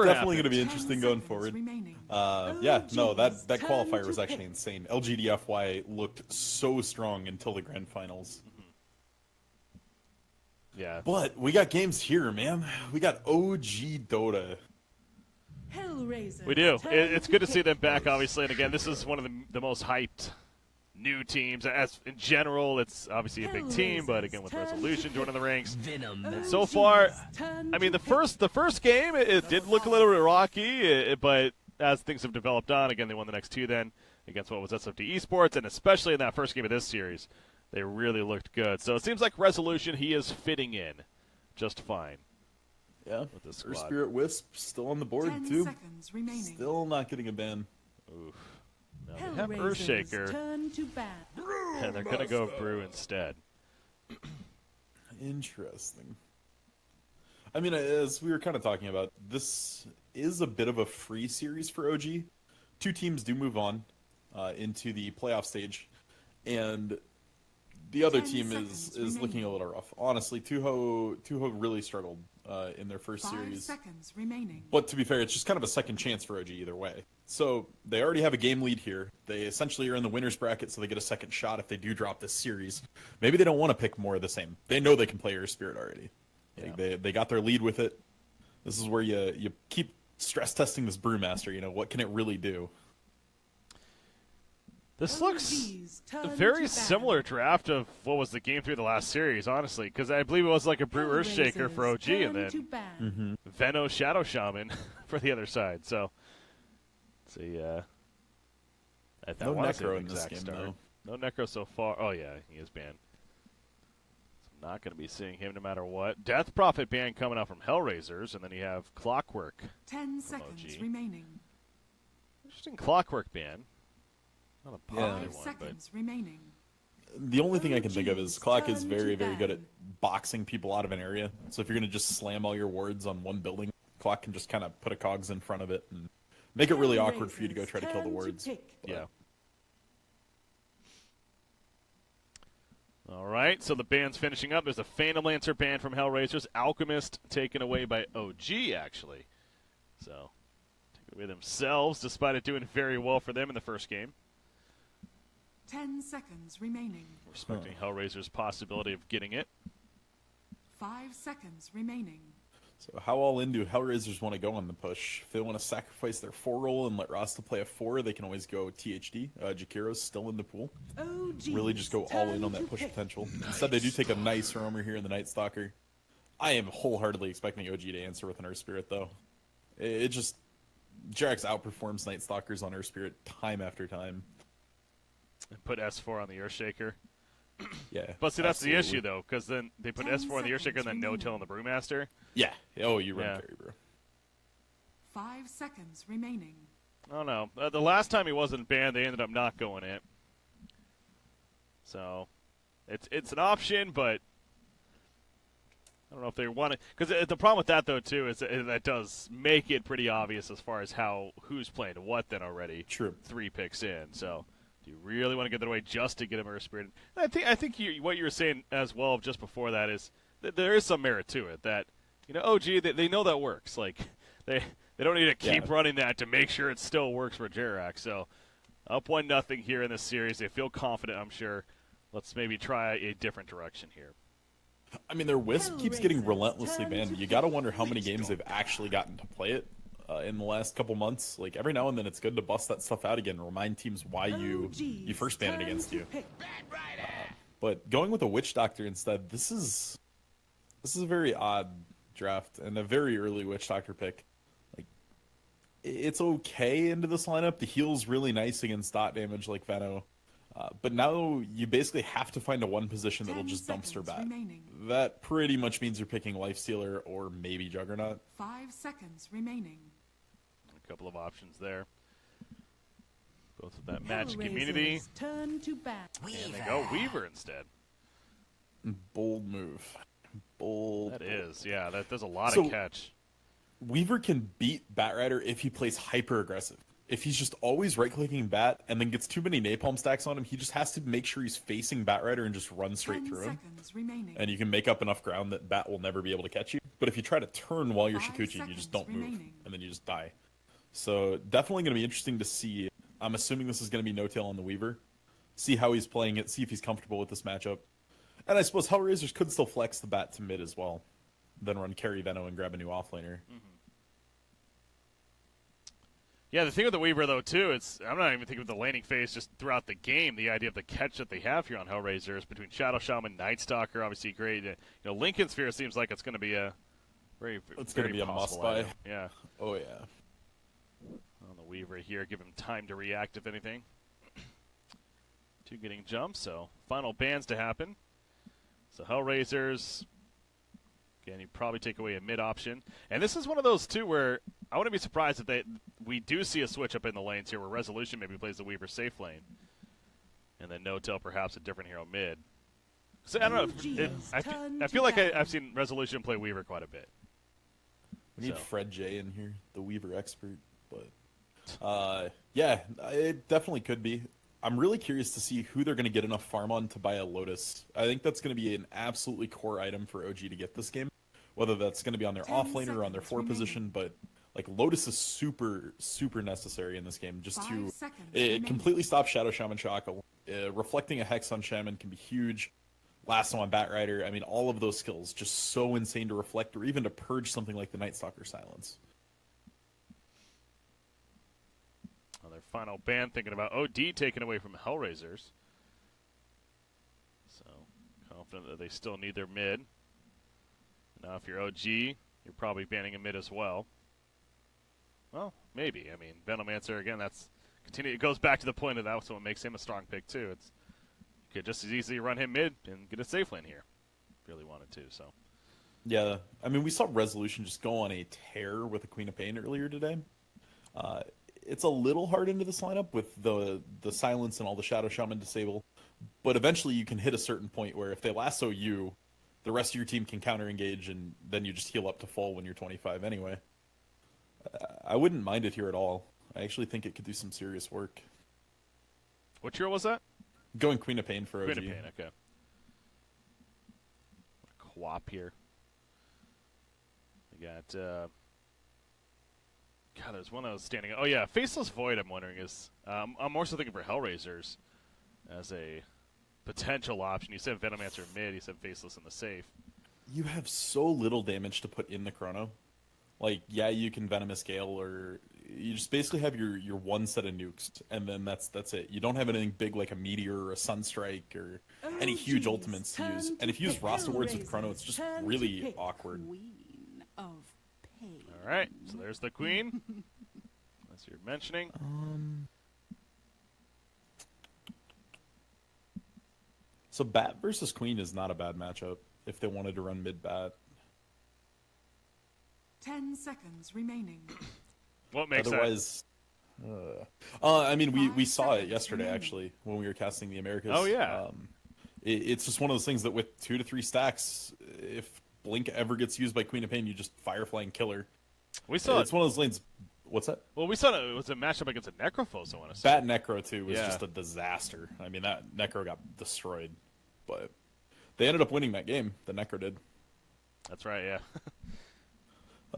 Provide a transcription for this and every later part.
Whatever definitely happens. going to be interesting going forward. Yeah, no, that qualifier was actually insane. LGDFY looked so strong until the grand finals. Yeah. But we got games here, man. We got OG Dota. Hellraiser. We do. It's good to see them back, obviously. And again, this is one of the most hyped new teams. As in general, it's obviously a big team, but again, with Resolution joining the ranks. And so far, I mean, the first game, it did look a little bit rocky, but as things have developed on, again, they won the next two then against what was SFD Esports, and especially in that first game of this series, they really looked good. So it seems like Resolution, he is fitting in just fine. Yeah, with this Earth squad. Spirit Wisp still on the board, 10 too. seconds remaining. Still not getting a ban. Oof. No, they have Earthshaker, Turn to bat. and they're going to go Brew instead. Interesting. I mean, as we were kind of talking about, this is a bit of a free series for OG. Two teams do move on into the playoff stage, and the other 10 team seconds is looking a little rough. Honestly, Tuho really struggled in their first 5 series. seconds remaining. But to be fair, it's just kind of a second chance for OG either way. So they already have a game lead here. They essentially are in the winner's bracket, so they get a second shot if they do drop this series. Maybe they don't want to pick more of the same. They know they can play Earth Spirit already. Like, they got their lead with it. This is where you keep stress testing this Brewmaster. You know, what can it really do? This looks OG's a turn very to similar draft of what was the game through the last series, honestly, because I believe it was like a Brew Earthshaker for OG, and Turn to then bat. Veno Shadow Shaman for the other side. So, let's see. I No wanna say Necro the in this exact game, start. No Necro so far. Oh, yeah, he is banned. So I'm not going to be seeing him no matter what. Death Prophet ban coming out from Hellraisers, and then you have Clockwork. 10 From seconds OG. remaining. Interesting Clockwork ban. Not a popular 5 one, but seconds remaining. The only thing I can think of is Clock is Turn very, to very good at ban. boxing people out of an area. So if you're going to just slam all your wards on one building, Clock can just kind of put a cogs in front of it and make it really awkward for you to go try to kill the Turn wards. pick. yeah. All right, so the band's finishing up. There's a Phantom Lancer ban from Hellraisers. Alchemist taken away by OG, actually. So, taken away themselves, despite it doing very well for them in the first game. 10 seconds remaining. Respecting Hellraiser's possibility of getting it. 5 seconds remaining. So how all in do Hellraisers want to go on the push? If they want to sacrifice their 4 roll and let Rasta play a 4, they can always go THD. Jakiro's still in the pool. OG's Really just go all in on that turn push to pick. potential. Instead, they do take a nice roamer here in the Night Stalker. I am wholeheartedly expecting OG to answer with an Earth Spirit, though. It just... Jarex outperforms Night Stalkers on Earth Spirit time after time. And put S4 on the Earthshaker. Yeah. But see, that's the absolutely. issue, though, because then they put 10 S4 on the Earthshaker and then seconds no-till on the Brewmaster. Yeah. Oh, you run Yeah. carry, bro. 5 seconds remaining. I don't know. The last time he wasn't banned, they ended up not going it. So, it's an option, but I don't know if they want it. Because the problem with that, though, too, is that does make it pretty obvious as far as who's playing what then already. True. 3 picks in. So, do you really want to get that away just to get him Earth Spirit? And I think what you were saying as well just before that is that there is some merit to it. That, OG, they know that works. Like, they don't need to keep running that to make sure it still works for Jerax. So, up 1-0 here in this series. They feel confident, I'm sure. Let's maybe try a different direction here. I mean, their Wisp keeps getting Hellraisers relentlessly turn banned. to You got to wonder how many games they've actually gotten to play it in the last couple months. Like, every now and then it's good to bust that stuff out again and remind teams why you first banned it against you. But going with a Witch Doctor instead, this is a very odd draft and a very early Witch Doctor pick. Like, it's okay into this lineup. The heal's really nice against dot damage like Veno. But now you basically have to find a one position that will 10 just dumpster seconds bat. remaining. That pretty much means you're picking Lifestealer or maybe Juggernaut. 5 seconds remaining. A couple of options there. Both of that magic immunity. Hellraisers turn to bat. And they go Weaver instead. Bold move. Bold. That is, yeah. There's a lot So- of catch. Weaver can beat Batrider if he plays hyper aggressive. If he's just always right-clicking Bat and then gets too many napalm stacks on him, he just has to make sure he's facing Batrider and just run straight 10 through him. seconds remaining. And you can make up enough ground that Bat will never be able to catch you. But if you try to turn while you're 5 Shikuchi, you just don't move, remaining. and then you just die. So definitely going to be interesting to see. I'm assuming this is going to be no-tail on the Weaver. See how he's playing it, see if he's comfortable with this matchup. And I suppose Hellraisers could still flex the bat to mid as well. Then run carry Veno and grab a new offlaner. Yeah, the thing with the Weaver, though, too, I'm not even thinking of the laning phase just throughout the game. The idea of the catch that they have here on Hellraisers between Shadow Shaman, Night Stalker, obviously great. Lincoln Sphere seems like it's going to be a It's going to be a must-buy. Yeah. Oh, yeah. On the Weaver here, give him time to react, if anything. 2 getting jumps, so final bans to happen. So Hellraisers, again, you probably take away a mid option. And this is one of those, too, where I wouldn't be surprised if we do see a switch up in the lanes here where Resolution maybe plays the Weaver safe lane. And then No-Tail perhaps a different hero mid. So, I don't know. I feel like I've seen Resolution play Weaver quite a bit. We need Fred J in here, the Weaver expert. But, yeah, it definitely could be. I'm really curious to see who they're going to get enough farm on to buy a Lotus. I think that's going to be an absolutely core item for OG to get this game. Whether that's going to be on their offlaner or on their 4 position, but like Lotus is super, super necessary in this game. Just to it completely stops Shadow Shaman Shackle. Reflecting a Hex on Shaman can be huge. Last on Batrider. I mean, all of those skills just so insane to reflect or even to purge something like the Night Stalker Silence. Their final ban thinking about OD taken away from Hellraisers. So, confident that they still need their mid. Now, if you're OG, you're probably banning a mid as well. Well, maybe. I mean, Venomancer, again, it goes back to the point of that's what makes him a strong pick, too. You could just as easily run him mid and get a safe lane here, if you really wanted to, so. Yeah, I mean, we saw Resolution just go on a tear with the Queen of Pain earlier today. It's a little hard into this lineup with the silence and all the Shadow Shaman disable, but eventually you can hit a certain point where if they lasso you, the rest of your team can counter engage, and then you just heal up to full when you're 25 anyway. I wouldn't mind it here at all. I actually think it could do some serious work. What hero was that? Going Queen of Pain for OG. Queen of Pain, okay. Quap here. We got. God, there's one that was standing out. Oh, yeah, Faceless Void, I'm wondering, is... I'm more so thinking for Hellraisers as a potential option. You said Venomancer mid, you said Faceless in the safe. You have so little damage to put in the Chrono. Like, yeah, you can Venomous Gale, or you just basically have your one set of nukes, and then that's it. You don't have anything big like a Meteor or a Sunstrike or any huge ultimates to use. And if you use Rasta Words with Chrono, it's just really awkward. All right, so there's the Queen. As you're mentioning. So Bat versus Queen is not a bad matchup if they wanted to run mid-Bat. 10 seconds remaining. What makes Otherwise, I mean, we saw it yesterday, actually, when we were casting the Americas. Oh, yeah. It's just one of those things that with 2 to 3 stacks, if Blink ever gets used by Queen of Pain, you just Firefly and kill her. We saw it's one of those lanes. What's that? Well, we saw it was a matchup against a Necrophos, I want to say. Bat Necro, too, was just a disaster. I mean, that Necro got destroyed. But they ended up winning that game. The Necro did. That's right, yeah.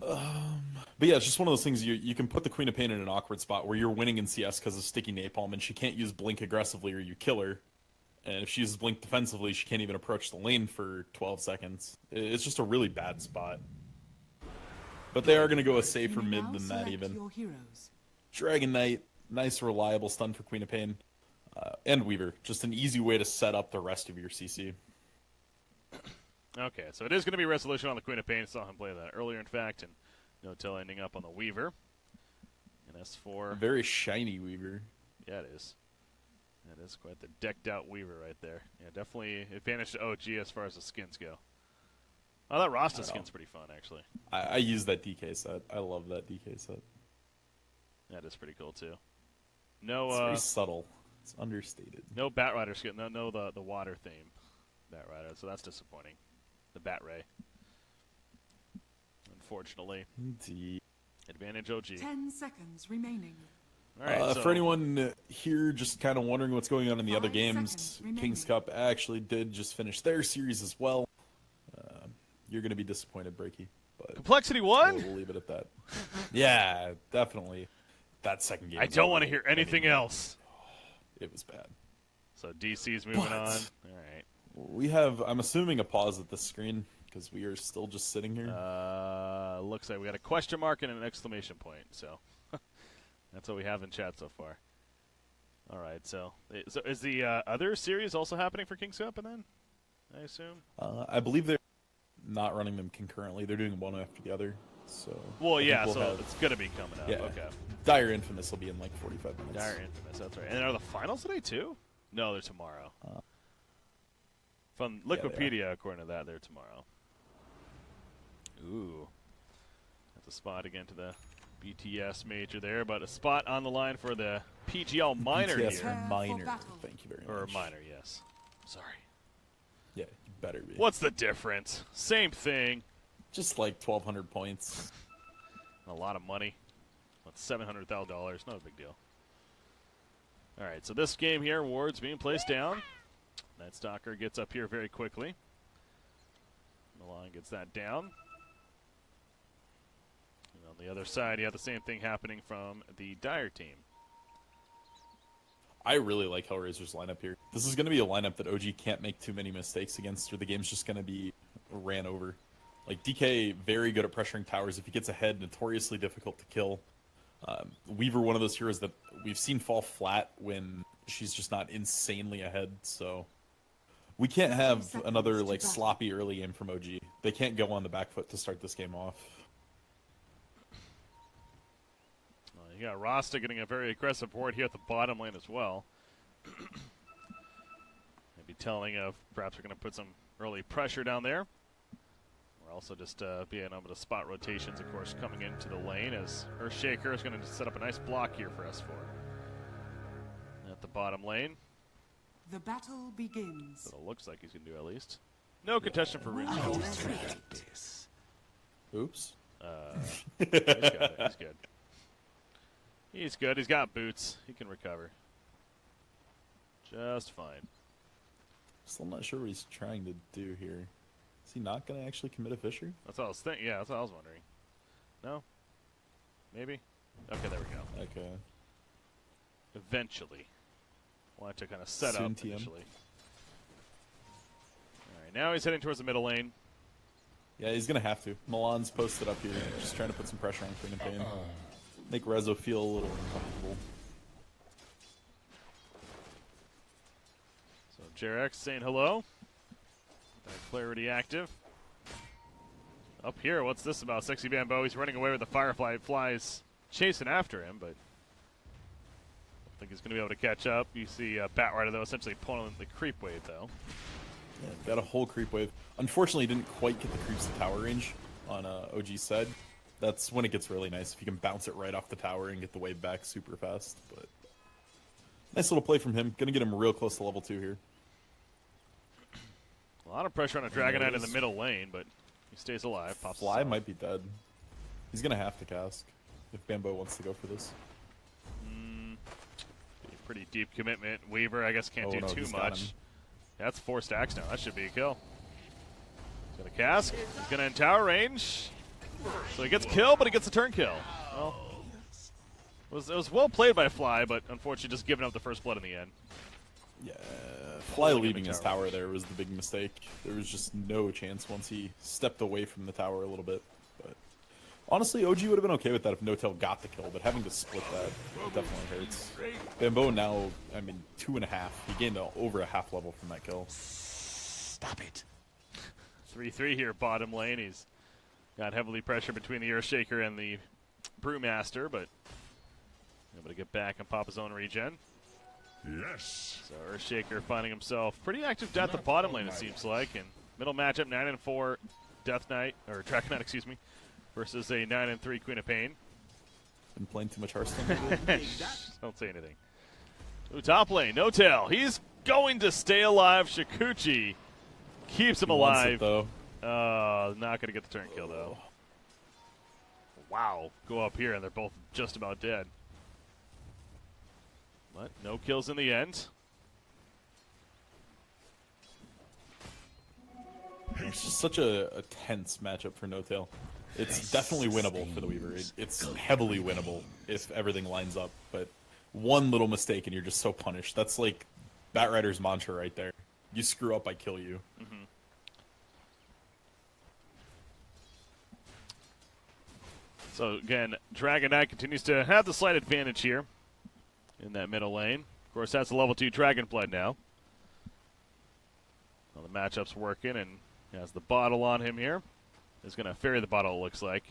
But yeah, it's just one of those things you can put the Queen of Pain in an awkward spot where you're winning in CS because of Sticky Napalm, and she can't use Blink aggressively or you kill her. And if she uses Blink defensively, she can't even approach the lane for 12 seconds. It's just a really bad spot. But they are going to go a safer mid than that even. Dragon Knight, nice reliable stun for Queen of Pain. And Weaver, just an easy way to set up the rest of your CC. Okay, so it is going to be Resolution on the Queen of Pain. I saw him play that earlier, in fact, and No-Tail ending up on the Weaver. And S4. A very shiny Weaver. Yeah, it is. That is quite the decked-out Weaver right there. Yeah, definitely advantage to OG as far as the skins go. Oh, that Rasta skin's pretty fun, actually. I use that DK set. I love that DK set. That is pretty cool, too. No, it's very subtle. It's understated. No Batrider skin. No, the water theme Batrider, so that's disappointing. The Bat Ray. Unfortunately. Indeed. Advantage OG. 10 seconds remaining. All right, for anyone here just kind of wondering what's going on in the other games, King's Cup actually did just finish their series as well. You're going to be disappointed, Breaky. But Complexity won? we'll leave it at that. Yeah, definitely. That second game. I don't want to hear anything else. It was bad. So DC's moving on. All right. We have, I'm assuming, a pause at the screen because we are still just sitting here. Looks like we got a question mark and an exclamation point. So that's what we have in chat so far. All right. So is the other series also happening for King's Cup, and then I assume? I believe they're not running them concurrently. They're doing one after the other. So. Well, yeah. we'll So have, it's gonna be coming up. yeah. Okay. Dire Infamous will be in like 45 minutes. Dire Infamous. That's right. And are the finals today too? No, they're tomorrow. From Liquipedia, according to that, they're tomorrow. Ooh. That's a spot again to the BTS major there, but a spot on the line for the PGL minor BTS here. minor. Thank you very much. Or minor, yes. Sorry. Yeah, you better be. What's the difference? Same thing. Just like 1,200 points. And a lot of money. That's $700,000. Not a big deal. All right, so this game here, Ward's being placed down. Night Stalker gets up here very quickly. Milan gets that down. And on the other side, you have the same thing happening from the Dire team. I really like Hellraiser's lineup here. This is going to be a lineup that OG can't make too many mistakes against, or the game's just going to be ran over. Like, DK, very good at pressuring towers. If he gets ahead, notoriously difficult to kill. Weaver, one of those heroes that we've seen fall flat when she's just not insanely ahead, so we can't have another like sloppy early game from OG. They can't go on the back foot to start this game off. Well, you got Rasta getting a very aggressive board here at the bottom lane as well. Maybe telling of perhaps we're going to put some early pressure down there. We're also just being able to spot rotations, of course, coming into the lane as Earthshaker is going to set up a nice block here for S4. At the bottom lane. The battle begins. That's what it looks like he's going to do at least. No contention for Ridge. Oops. He's got it. He's good. He's good. He's got boots. He can recover. Just fine. Still not sure what he's trying to do here. Is he not going to actually commit a Fisher? That's what I was thinking. Yeah, that's what I was wondering. No? Maybe? Okay, there we go. Okay. Eventually. Wanted to kind of set Soon up TM. initially. Alright, now he's heading towards the middle lane. Yeah, he's going to have to. Milan's posted up here, just trying to put some pressure on Queen and Pain. Make Rezo feel a little uncomfortable. So Jarex saying hello. Clarity active. Up here, what's this about? Sexy Bambo, he's running away with the Firefly. Flies chasing after him, but I don't think he's going to be able to catch up. You see Batrider, though, essentially pulling the creep wave, though. Yeah, got a whole creep wave. Unfortunately, didn't quite get the creeps to tower range on OG's side. That's when it gets really nice, if you can bounce it right off the tower and get the wave back super fast. But nice little play from him. Going to get him real close to level 2 here. A lot of pressure on a Dragon Knight in the middle lane, but he stays alive. Pops Fly out. might be dead. He's going to have to cask if Bambo wants to go for this. Be a pretty deep commitment. Weaver, I guess, can't do too he's got much. him. That's 4 stacks now. That should be a kill. He's going to cask. He's going to end tower range. So he gets killed, but he gets a turn kill. Well, it was well played by Fly, but unfortunately just giving up the first blood in the end. Yeah, Fly leaving his tower there was the big mistake. There was just no chance once he stepped away from the tower a little bit. But honestly, OG would have been okay with that if No-Tail got the kill, but having to split that definitely hurts. Bambo now, I mean, 2.5. He gained over a half level from that kill. Stop it. 3-3 here, bottom lane. He's got heavily pressure between the Earthshaker and the Brewmaster, but able to get back and pop his own regen. Yes. So Earthshaker finding himself pretty active at the bottom lane, it seems like. And middle matchup, 9-4 Death Knight, or Dragon Knight, excuse me, versus a 9-3 Queen of Pain. Been playing too much Hearthstone lately? Don't say anything. Ooh, top lane, No-Tail. He's going to stay alive. Shikuchi keeps him He wants alive. it, though. Not going to get the turn kill, though. Wow. Go up here, and they're both just about dead. But no kills in the end. It's just such a tense matchup for No-Tail. It's definitely winnable for the Weaver. It's heavily winnable if everything lines up, but one little mistake and you're just so punished. That's like Batrider's mantra right there. You screw up, I kill you. Mm-hmm. So again, Dragon Knight continues to have the slight advantage here in that middle lane. Of course, that's a level 2 Dragonblood now. Well, the matchup's working, and he has the bottle on him here. He's going to ferry the bottle, it looks like.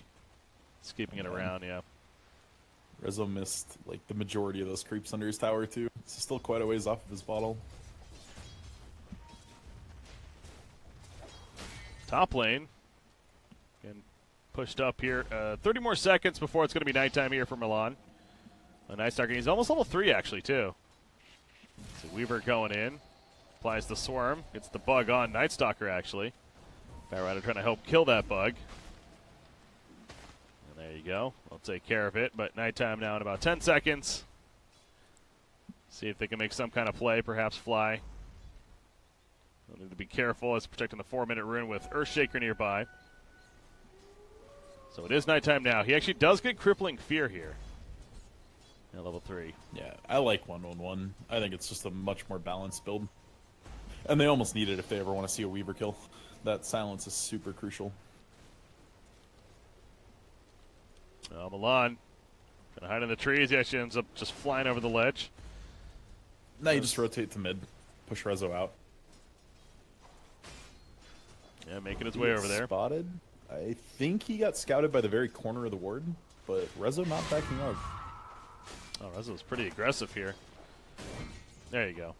He's keeping it around, yeah. Rezo missed like the majority of those creeps under his tower too. It's still quite a ways off of his bottle. Top lane. Again, pushed up here. 30 more seconds before it's going to be nighttime here for Milan. A Night Stalker. He's almost level 3 actually too. So Weaver going in. Applies the Swarm. Gets the bug on Night Stalker actually. Batrider trying to help kill that bug. And there you go. I'll take care of it. But nighttime now in about 10 seconds. See if they can make some kind of play. Perhaps fly. They'll need to be careful as protecting the 4-minute rune with Earthshaker nearby. So it is nighttime now. He actually does get Crippling Fear here. At level 3. Yeah, I like 1-1-1. I think it's just a much more balanced build. And they almost need it if they ever want to see a Weaver kill. That silence is super crucial. Milan gonna hide in the trees. He actually ends up just flying over the ledge. Now you just rotate to mid, push Rezo out. Yeah, making his way over there. Spotted. I think he got scouted by the very corner of the ward, but Rezo not backing up. Oh, Rezo's pretty aggressive here. There you go.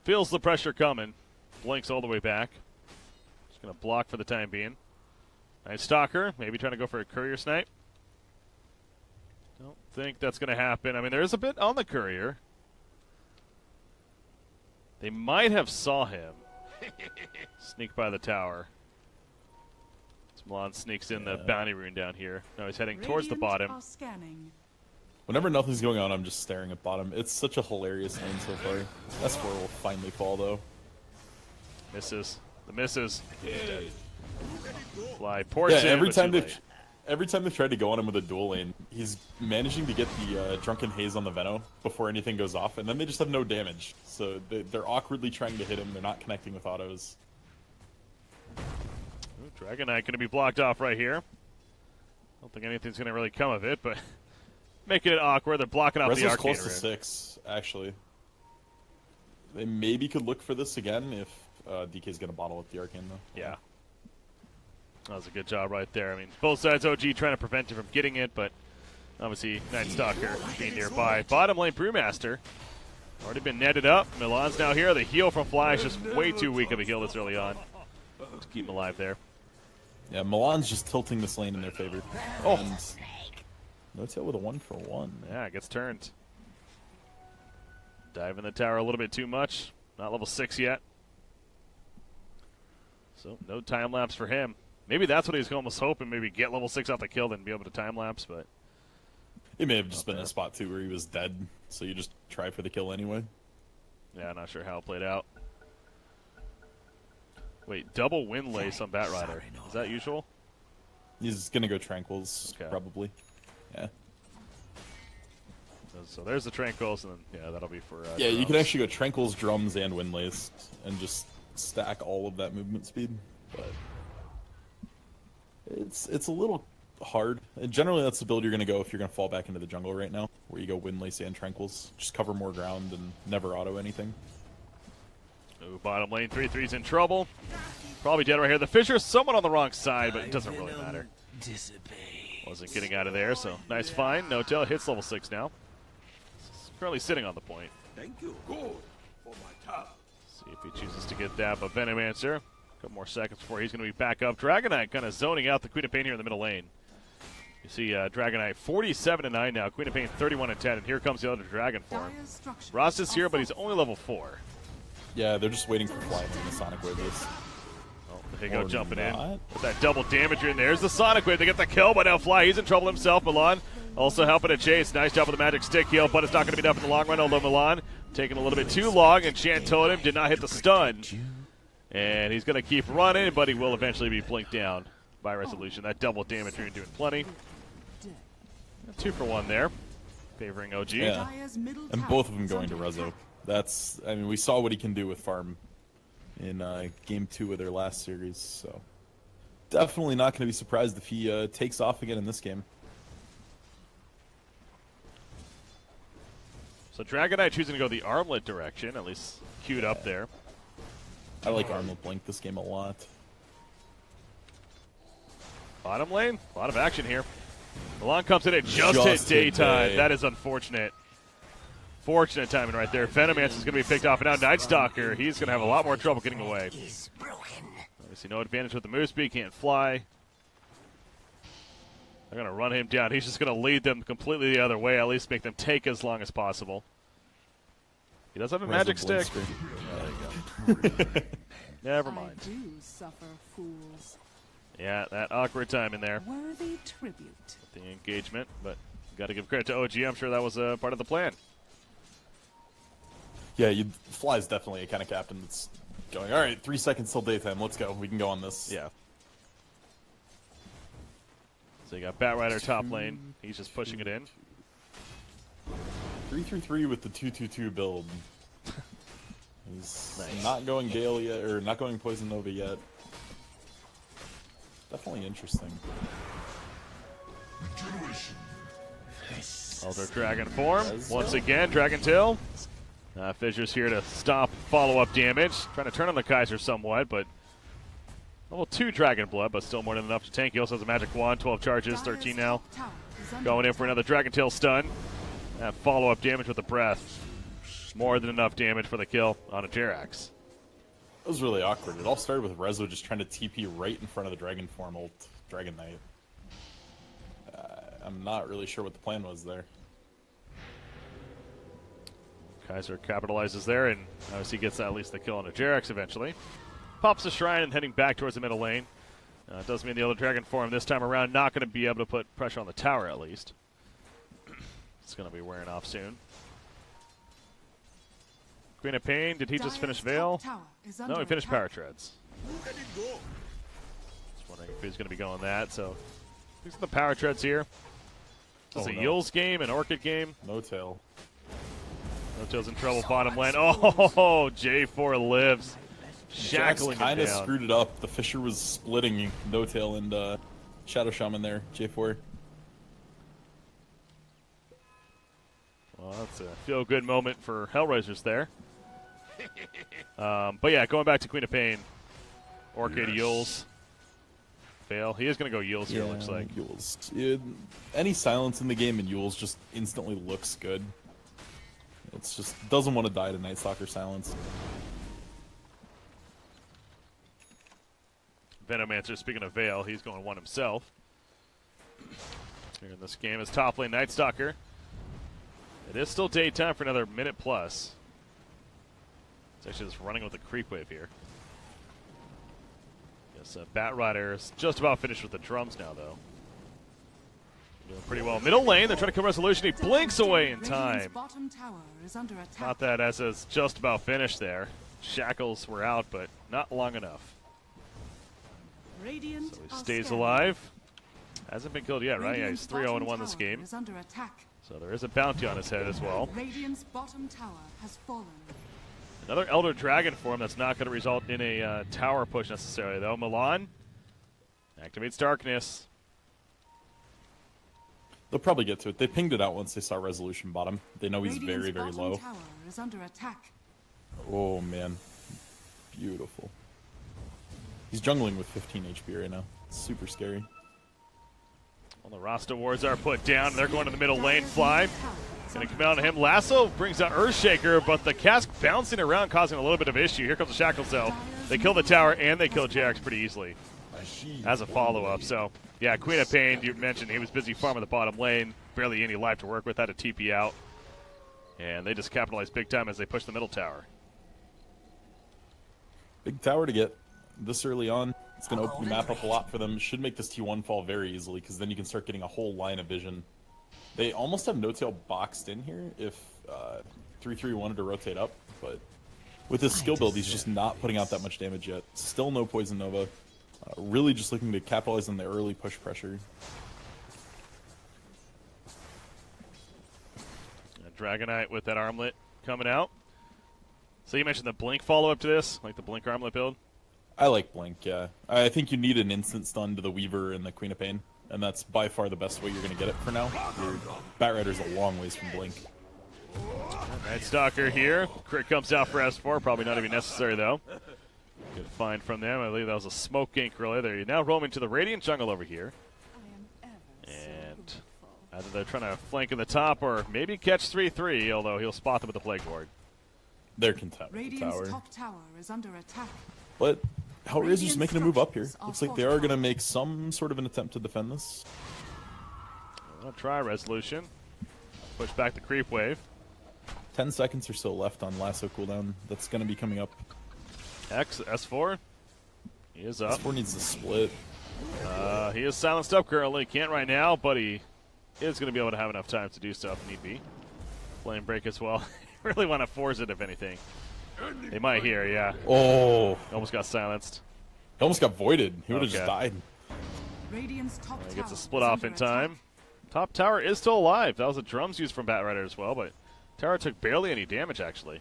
Feels the pressure coming. Blinks all the way back. Just going to block for the time being. Nice Stalker. Maybe trying to go for a Courier Snipe. Don't think that's going to happen. I mean, there is a bit on the Courier. They might have saw him. Sneak by the tower. Milan sneaks in the bounty rune down here. No, he's heading towards the bottom. Whenever nothing's going on, I'm just staring at bottom. It's such a hilarious lane so far. S4 will finally fall, though. Misses. The misses. Fly portion. Yeah, every time they've tried to go on him with a dual lane, he's managing to get the Drunken Haze on the Veno before anything goes off, and then they just have no damage. So they're awkwardly trying to hit him. They're not connecting with autos. Dragon Knight going to be blocked off right here. Don't think anything's going to really come of it, but making it awkward. They're blocking off the Arcane close to rune. 6, actually. They maybe could look for this again if DK's going to bottle up the Arcane, though. Yeah. That was a good job right there. I mean, both sides OG trying to prevent him from getting it, but obviously Night Stalker being nearby. Bottom lane Brewmaster. Already been netted up. Milan's now here. The heal from Fly is just way too weak of a heal this early on. Just keep him alive there. Yeah, Milan's just tilting this lane in their favor. Oh. And no tail with a 1-for-1. Yeah, it gets turned. Dive in the tower a little bit too much. Not level 6 yet. So no time lapse for him. Maybe that's what he's almost hoping. Maybe get level 6 off the kill, then be able to time lapse. But it may have just been a spot too where he was dead, so you just try for the kill anyway. Yeah, not sure how it played out. Wait, double wind lace on Batrider. Is that usual? He's gonna go Tranquils, probably. Yeah. So there's the Tranquils, and then, yeah, that'll be for. Yeah, you can actually go Tranquils, Drums, and Wind Lace, and just stack all of that movement speed. But it's a little hard. And generally, that's the build you're gonna go if you're gonna fall back into the jungle right now, where you go Wind Lace and Tranquils. Just cover more ground and never auto anything. Ooh, bottom lane, 3-3's in trouble. Probably dead right here. The Fisher's somewhat on the wrong side, but it doesn't really matter. Wasn't getting out of there, so nice find. No tail hits level 6 now. Currently sitting on the point. Thank you. Good for my tower. See if he chooses to get that, but Venomancer. A couple more seconds before he's going to be back up. Dragon Knight kind of zoning out the Queen of Pain here in the middle lane. You see Dragon Knight 47-9 now. Queen of Pain 31-10, and here comes the other Dragon form. Ross is here, but he's only level 4. Yeah, they're just waiting for Fly in the Sonic Wave this. Oh, there you go, jumping not. in. With that double damage in there's the Sonic Wave. They get the kill, but now Fly, he's in trouble himself. Milan also helping to chase. Nice job with the magic stick heal, but it's not going to be enough in the long run, although Milan taking a little bit too long, and Chant told him did not hit the stun. And he's going to keep running, but he will eventually be blinked down. by Resolution. That double damage you're doing plenty. 2 for 1 there, favoring OG. Yeah, and both of them going to Rezo. That's, I mean, we saw what he can do with farm in game 2 of their last series, so definitely not going to be surprised if he takes off again in this game. So Dragon Knight choosing to go the Armlet direction, at least queued up there. I like Armlet Blink this game a lot. Bottom lane, a lot of action here. Milan comes in at just hit daytime. That is unfortunate. Fortunate timing right there. Venomance is going to be picked off, and now Night Stalker, he's going to have a lot more trouble getting away. Obviously no advantage with the Moose Speed, can't fly. They're going to run him down. He's just going to lead them completely the other way, at least make them take as long as possible. He does have a magic stick. Never mind. I do suffer, fools. Yeah, that awkward time in there. Worthy tribute. The engagement, but got to give credit to OG. I'm sure that was a part of the plan. Yeah, Fly's definitely a kind of captain that's going, all right, 3 seconds till daytime. Let's go. We can go on this. Yeah. So you got Batrider top lane. He's just pushing it in. 3-3-3 with the 2-2-2 build. He's Nice. not going Gale yet, or not going Poison Nova yet. Definitely interesting. Elder Dragon form. Once again, Dragon Tail. Fissure's here to stop follow-up damage. Trying to turn on the Kaiser somewhat, but level 2 Dragon Blood, but still more than enough to tank. He also has a magic wand, 12 charges, 13 now. Going in for another Dragon Tail stun. That follow-up damage with the breath. More than enough damage for the kill on a Jerax. It was really awkward. It all started with Rezo just trying to TP right in front of the Dragon form ult Dragon Knight. I'm not really sure what the plan was there. Kaiser capitalizes there, and obviously gets at least the kill on a Jerax eventually. Pops the Shrine and heading back towards the middle lane. It does mean the other Dragon form this time around not going to be able to put pressure on the tower at least. It's going to be wearing off soon. Queen of Pain, did he just finish Veil? No, he finished Power Treads. Just wondering if he's going to be going that, so these are the Power Treads here. This is a Yule's game, an Orchid game. No tail. No Tail's in trouble, bottom lane. Oh, J4 lives. Shackling him kind of down. screwed it up. The Fissure was splitting No Tail and Shadow Shaman there, J4. Well, that's a feel-good moment for Hellraisers there. But yeah, going back to Queen of Pain. Orchid, Yules. Fail. He is going to go Yules here, looks like. Yules. Any silence in the game and Yules just instantly looks good. It's just doesn't want to die to Night Stalker silence. Venomancer, speaking of Veil, he's going one himself. Here in this game is top lane Night Stalker. It is still daytime for another minute plus. It's actually just running with a creep wave here. Yes, Batrider is just about finished with the drums now, though. Doing pretty well. Middle lane, they're trying to kill Resolution. He blinks away in time. Not that as is just about finished there. Shackles were out, but not long enough. So he stays alive. Hasn't been killed yet, right? Yeah, he's 3-0-1 this game. So there is a bounty on his head as well. Radiant's bottom tower has fallen. Another Elder Dragon form that's not going to result in a tower push necessarily, though. Milan activates Darkness. They'll probably get to it. They pinged it out once they saw Resolution bottom. They know he's very, very low. Tower is under attack. Oh, man. Beautiful. He's jungling with 15 HP right now. It's super scary. Well, the Rasta wards are put down. They're going to the middle lane. Fly. Going to come out on him. Lasso brings down Earthshaker, but the cask bouncing around, causing a little bit of issue. Here comes the Shackles, though. They kill the tower, and they kill Jerax pretty easily as a follow-up. So, yeah, Queen of Pain, you mentioned he was busy farming the bottom lane. Barely any life to work with. Had to TP out. And they just capitalized big time as they push the middle tower. Big tower to get this early on. It's going to open the map up a lot for them. It should make this T1 fall very easily, because then you can start getting a whole line of vision. They almost have No Tail boxed in here if 3-3 wanted to rotate up, but with his skill build, he's just not putting out that much damage yet. Still no Poison Nova. Really just looking to capitalize on the early push pressure. Dragonite with that armlet coming out. So you mentioned the Blink follow-up to this, like the Blink armlet build? I like Blink, yeah. I think you need an instant stun to the Weaver and the Queen of Pain, and that's by far the best way you're going to get it for now. Your Bat Rider's a long ways from Blink. Night Stalker here. Crit comes out for S4, probably not even necessary though. Good find from them. I believe that was a smoke gank earlier. They're now roaming to the Radiant jungle over here. And either they're trying to flank in the top or maybe catch 3-3, although he'll spot them with the Plague Ward. They're content with the Radiant's tower. top tower is under attack. But Hellraiser's making a move up here. Looks like they are going to make some sort of an attempt to defend this. I'll try Resolution. Push back the creep wave. 10 seconds or so left on Lasso cooldown. That's going to be coming up. S4. He is up. S4 needs to split. He is silenced up currently. Can't right now, but he is going to be able to have enough time to do so if need be. Flame break as well. Really want to force it if anything. They might hear, yeah. Oh. Almost got silenced. He almost got voided. He would have just died. Radiant's top He gets a tower split is off under in attack. time. Top tower is still alive. That was a drums used from Bat Rider as well, but tower took barely any damage actually.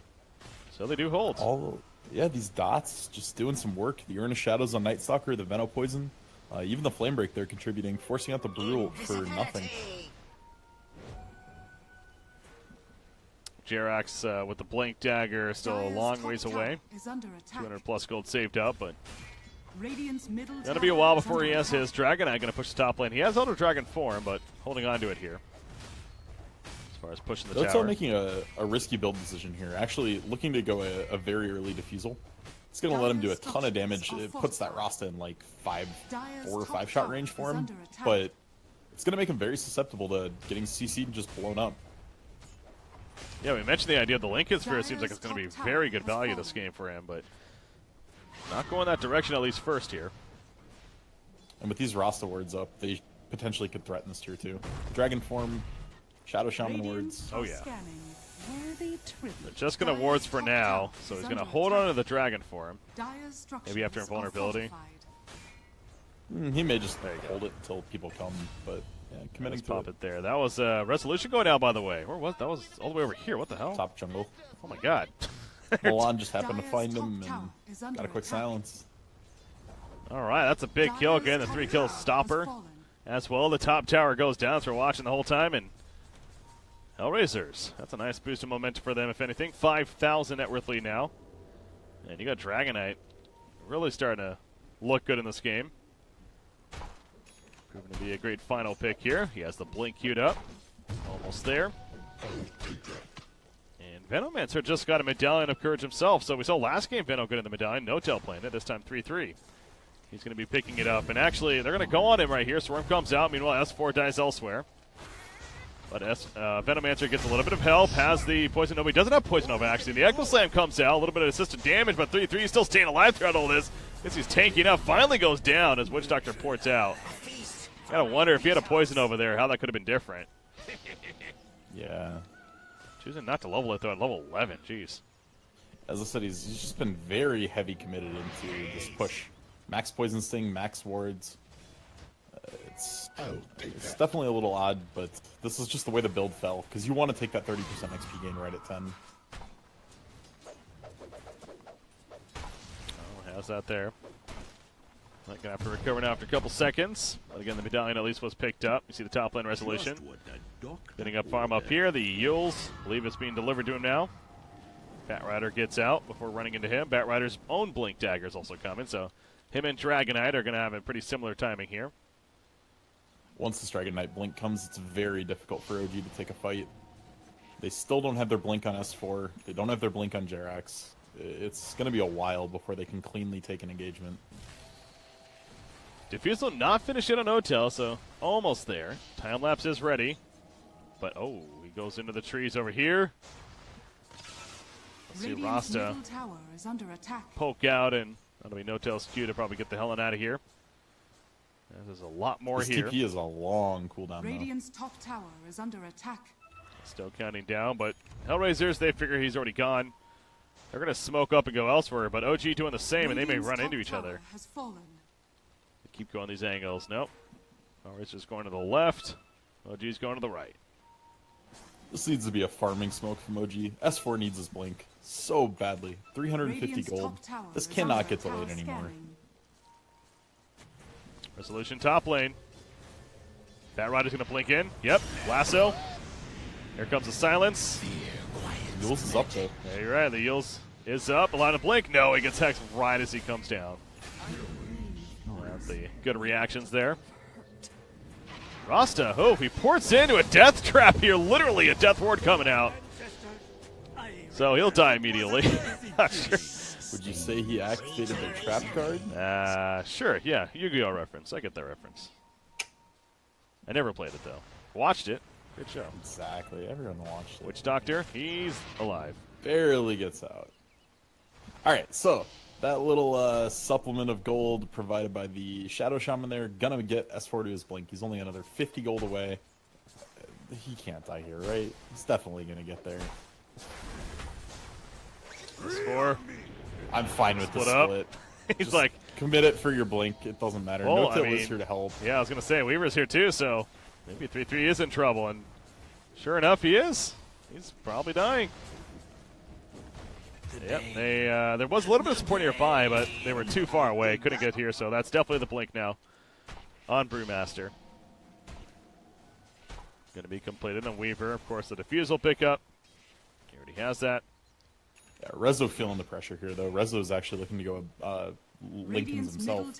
So they do hold. Yeah, these dots just doing some work. The Urna Shadows on Night Stalker, the Veno Poison, even the Flame Break they're contributing, forcing out the Brule for nothing. Jerax with the Blink Dagger still a Dire's long top ways tower away. is under attack. 200 plus gold saved up, but Radiant's middle gonna be a tower while is before he under has his attack. Dragonite gonna push the top lane. He has Elder Dragon form, but holding on to it here. As far as pushing the That's tower. all making a risky build decision here. Actually looking to go a very early defusal. It's going to let him do a ton of damage. It puts that Rasta in like 4 or 5 shot range for him, but it's going to make him very susceptible to getting CC'd and just blown up. Yeah, we mentioned the idea of the Lincoln Sphere. It seems like it's going to be very good value this game for him, but not going that direction at least first here. And with these Rasta wards up, they potentially could threaten this tier 2. Dragon form, Shadow Shaman wards. Oh yeah. Scanning. Worthy tribute. They're just going to wards for now, so he's going to hold on to the Dragon for him. Dire's structures Maybe after are invulnerability. fortified. He may just hold it until people come, but yeah, committing Let's to pop it. it there. That was Resolution going out, by the way. Where was that? Was all the way over here. What the hell? Top jungle. Oh my god. Milan just happened to Dire's find top him tower and is under got a quick attack. silence. All right, that's a big kill. Again, the Dire's 3 top kill tower has stopper fallen. as well. The top tower goes down, so we're watching the whole time, and Hellraisers. That's a nice boost of momentum for them, if anything. 5,000 net worth lead now. And you got Dragonite really starting to look good in this game. Proving to be a great final pick here. He has the blink queued up. Almost there. And Venomancer just got a Medallion of Courage himself. So we saw last game Veno good in the Medallion. No-Tail playing it. This time 3-3. He's going to be picking it up. And actually, they're going to go on him right here. Swarm comes out. Meanwhile, S4 dies elsewhere. But Venomancer gets a little bit of help, has the Poison Nova. He doesn't have Poison Nova, actually. The Echo Slam comes out, a little bit of assisted damage, but 3-3 is still staying alive throughout all this. Guess he's tanking up, finally goes down as Witch Doctor ports out. Gotta wonder if he had a Poison Nova there, how that could have been different. Yeah. Choosing not to level it, though, at level 11. Jeez. As I said, he's just been very heavy committed into this push. Max Poison Sting, max wards. It's definitely a little odd, but this is just the way the build fell, because you want to take that 30% XP gain right at 10. Oh, how's that there? Not gonna have to recover now after a couple seconds. But again, the Medallion at least was picked up. You see the top lane Resolution. Getting up farm up here. The Yules, I believe it's being delivered to him now. Bat Rider gets out before running into him. Bat Rider's own Blink Dagger is also coming, so him and Dragonite are going to have a pretty similar timing here. Once this Dragonite Blink comes, it's very difficult for OG to take a fight. They still don't have their Blink on S4. They don't have their Blink on Jerax. It's going to be a while before they can cleanly take an engagement. Diffusal not finished yet on Otel, so almost there. Time lapse is ready. But, oh, he goes into the trees over here. Let's see Radiant's Rasta middle tower is under attack. poke out, and that'll be No-Tail's cue to probably get the hell out of here. There's a lot more This here. TP is a long cooldown, though. Radiant's top tower is under attack. Still counting down, but Hellraisers, they figure he's already gone. They're going to smoke up and go elsewhere, but OG doing the same, and they may Radiant's run top into each tower other. has fallen. keep going these angles. Nope. Hellraiser's going to the left. OG's going to the right. This needs to be a farming smoke from OG. S4 needs his blink so badly. 350 gold. This cannot get delayed anymore. Resolution top lane. Bat Rider's going to blink in. Yep. Lasso. Here comes the silence. Yules is up though. Yeah, you're right. The Yules is up. A lot of blink. No, he gets hexed right as he comes down. That's the good reactions there. Rasta, oh, he ports into a death trap here. Literally a death ward coming out. So he'll die immediately. Not sure. Would you say he activated their trap card? Sure, yeah. Yu-Gi-Oh reference. I get that reference. I never played it, though. Watched it. Good show. Exactly. Everyone watched it. Witch Doctor, he's alive. Barely gets out. All right, so that little supplement of gold provided by the Shadow Shaman there, gonna get S4 to his blink. He's only another 50 gold away. He can't die here, right? He's definitely gonna get there. S4. I'm fine with the Split up. split. He's Just like, commit it for your blink. It doesn't matter. well, No-Till I mean, is here to help. yeah, I was going to say, Weaver's here too, so maybe 3-3 is in trouble. And sure enough, he is. He's probably dying. Yep, there was a little bit of support nearby, but they were too far away. Couldn't get here, so that's definitely the blink now on Brewmaster. Going to be completed on Weaver. Of course, the defuse will pick up. He already has that. Yeah, Rezo feeling the pressure here, though. Rezo is actually looking to go Lincoln's himself.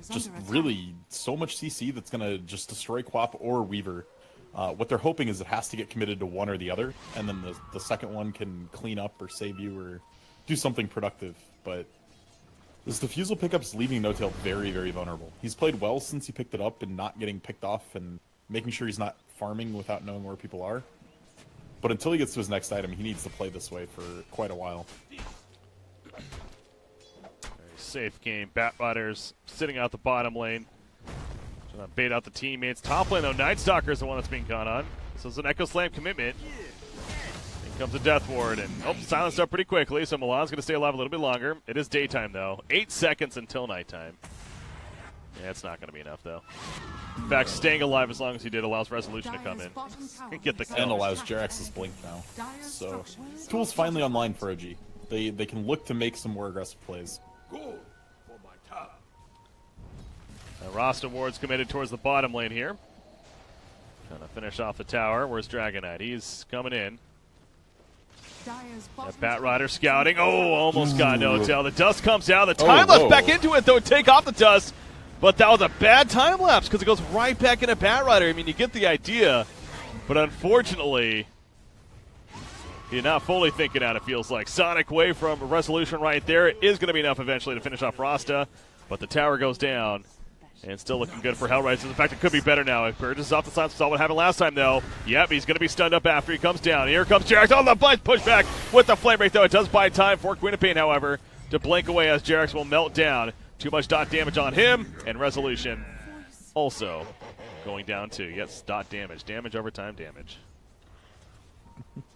Just really so much CC that's going to just destroy Quap or Weaver. What they're hoping is it has to get committed to one or the other, and then the second one can clean up or save you or do something productive. But this defusal pickup is leaving No-Tail very, very vulnerable. He's played well since he picked it up and not getting picked off and making sure he's not farming without knowing where people are. But until he gets to his next item, he needs to play this way for quite a while. Very safe game. Bat Riders sitting out the bottom lane. Trying to bait out the teammates. Top lane, though, Night Stalker is the one that's being caught on. This is an Echo Slam commitment. In comes a Death Ward, and silenced up pretty quickly, so Milan's going to stay alive a little bit longer. It is daytime, though. 8 seconds until nighttime. Yeah, it's not going to be enough, though. In fact, staying alive as long as he did allows Resolution to come in and get the kill. And allows Jerax's blink now. So, tool's finally online for OG. They can look to make some more aggressive plays. Good for my top. Rasta Ward's committed towards the bottom lane here. Trying to finish off the tower. Where's Dragon Knight? He's coming in. Bat Rider scouting. Oh, almost got No-Tail. The dust comes out. The time lapse back into it, though. Take off the dust. But that was a bad time lapse because it goes right back into Bat Rider. I mean, you get the idea. But unfortunately, you're not fully thinking out, it feels like. Sonic Wave from Resolution right there is going to be enough eventually to finish off Rasta. But the tower goes down. And still looking good for Hellraiser. In fact, it could be better now. If Burgess is off the side, saw what happened last time, though. Yep, he's going to be stunned up after he comes down. Here comes Jerax. Oh, the bunch pushback with the flame break, though. It does buy time for Queen of Pain, however, to blink away as Jerax will melt down. Too much dot damage on him, and Resolution also going down too. Yes, dot damage. Damage over time damage.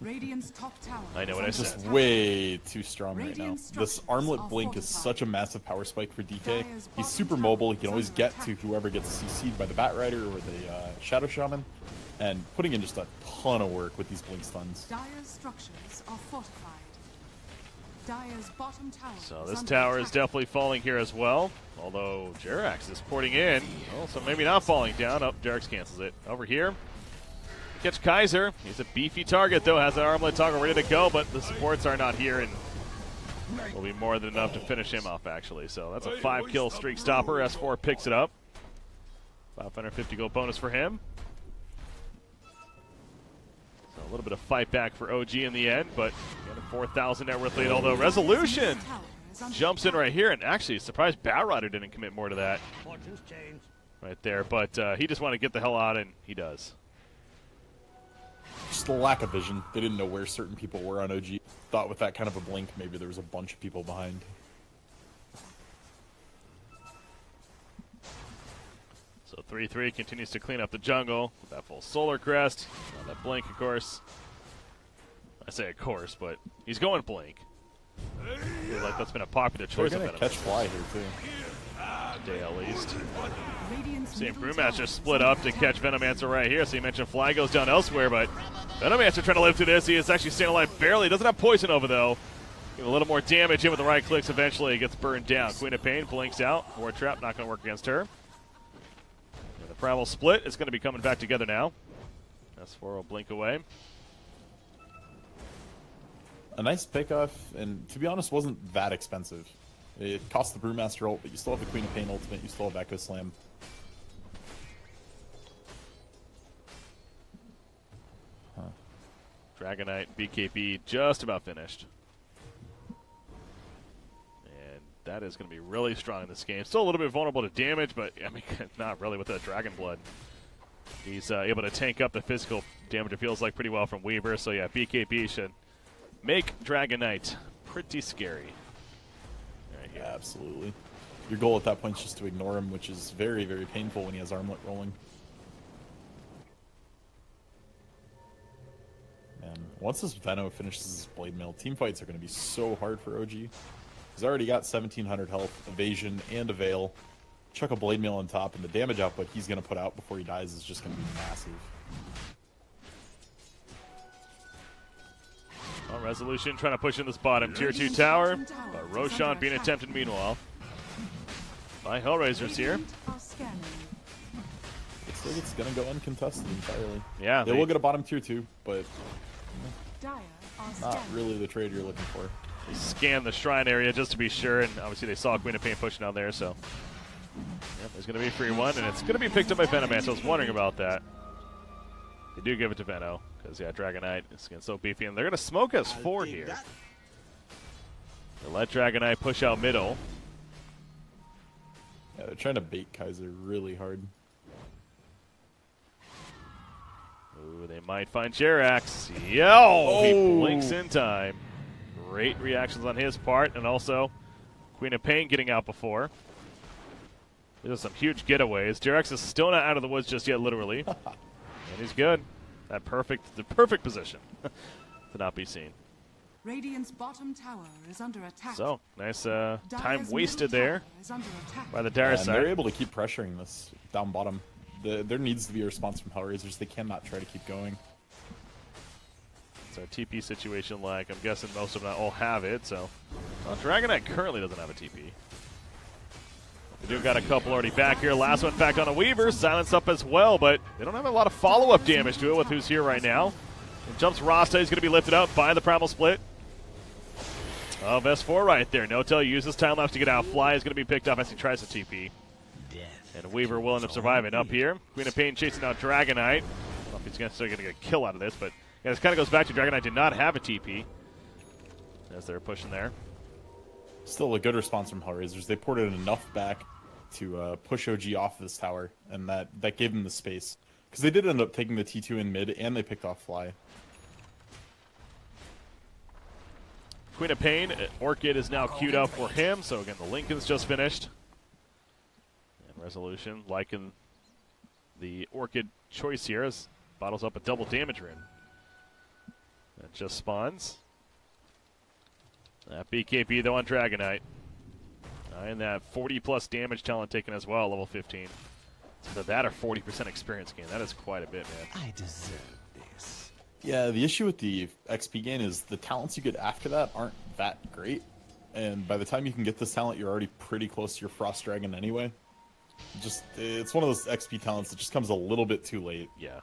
Radiant's top tower. I know what I said. Just way too strong right now. This armlet blink is such a massive power spike for DK. He's super mobile. He can always get to whoever gets CC'd by the Bat Rider or the Shadow Shaman. And putting in just a ton of work with these blink stuns. Dire's structures are fortified. Dire's bottom tower. So this tower is definitely falling here as well. Although Jerax is porting in. Oh, so maybe not falling down. Oh, Jerax cancels it. Over here. Catch Kaiser. He's a beefy target, though. Has an armlet toggle ready to go, but the supports are not here, and will be more than enough to finish him off, actually. So that's a 5-kill streak stopper. S4 picks it up. 550 gold bonus for him. So a little bit of fight back for OG in the end, but got a 4,000 net worth lead, although Resolution jumps in right here, and actually surprised Bat Rider didn't commit more to that right there, but he just wanted to get the hell out, and he does. Just a lack of vision. They didn't know where certain people were on OG. Thought with that kind of a blink, maybe there was a bunch of people behind. So 3-3 continues to clean up the jungle with that full solar crest. That blink, of course. I say of course, but he's going blink. I feel like that's been a popular choice. They're going to catch fly here, too. Day at least. Seeing Brewmaster split up to catch Venomancer right here. So you mentioned Fly goes down elsewhere, but Venomancer trying to live through this. He is actually staying alive barely. Doesn't have poison over though. Get a little more damage in with the right clicks. Eventually he gets burned down. Queen of Pain blinks out. War Trap not going to work against her. And the Primal split is going to be coming back together now. S4 will blink away. A nice pickoff, and to be honest, wasn't that expensive. It cost the Brewmaster ult, but you still have the Queen of Pain ultimate. You still have Echo Slam. Dragonite, BKB just about finished. And that is going to be really strong in this game. Still a little bit vulnerable to damage, but I mean, not really with the Dragon Blood. He's able to tank up the physical damage, it feels like, pretty well from Weaver. So yeah, BKB should make Dragonite pretty scary. Right here. Yeah, absolutely. Your goal at that point is just to ignore him, which is very, very painful when he has Armlet rolling. And once this Veno finishes his Blade Mail, team fights are going to be so hard for OG. He's already got 1700 health, evasion, and a Veil. Chuck a Blade Mail on top, and the damage output he's going to put out before he dies is just going to be massive. Well, Resolution trying to push in this bottom tier 2 tower, but Roshan being attempted meanwhile by Hellraisers here. Looks like it's going to go uncontested entirely. Yeah, they will get a bottom tier 2, but not really the trade you're looking for. They scanned the shrine area just to be sure, and obviously they saw Queen of Pain pushing down there, so yep, there's going to be a free one, and it's going to be picked up by Venomancer. I was wondering about that. They do give it to Veno, because, yeah, Dragonite is getting so beefy, and they're going to smoke us 4 here. They let Dragonite push out middle. Yeah, they're trying to bait Kaiser really hard. Ooh, they might find Jerax. Yo! He blinks in time. Great reactions on his part, and also Queen of Pain getting out before. There's some huge getaways. Jerax is still not out of the woods just yet, literally. And he's good. The perfect position to not be seen. Radiant's bottom tower is under attack. So, nice time wasted there by the Dire and side. they're able to keep pressuring this down bottom. There needs to be a response from Hellraisers. They cannot try to keep going. It's our TP situation like. I'm guessing most of them all have it, so. Well, Dragonite currently doesn't have a TP. They do got a couple already back here. Last one back on a Weaver. Silence up as well, but they don't have a lot of follow-up damage to it with who's here right now. And jumps Rasta. He's going to be lifted up by the Primal Split. Oh, S4 right there. No-Tell uses time lapse to get out. Fly is going to be picked up as he tries to TP. And Weaver will end up surviving up here. Queen of Pain chasing out Dragonite. I don't know if he's still going to get a kill out of this, but yeah, this kind of goes back to Dragonite did not have a TP as they're pushing there. Still a good response from Hellraisers. They ported enough back to push OG off of this tower, and that gave them the space. Because they did end up taking the T2 in mid, and they picked off Fly. Queen of Pain, Orchid is now queued up for him, so again, the Lincoln's just finished. And Resolution liking the Orchid choice here as bottles up a double damage rune. That just spawns. That BKB though on Dragonite. And that 40+ damage talent taken as well, level 15. So that or 40% experience gain. That is quite a bit, man. I deserve this. Yeah, the issue with the XP gain is the talents you get after that aren't that great. And by the time you can get this talent, you're already pretty close to your Frost Dragon anyway. It's one of those XP talents that just comes a little bit too late. Yeah.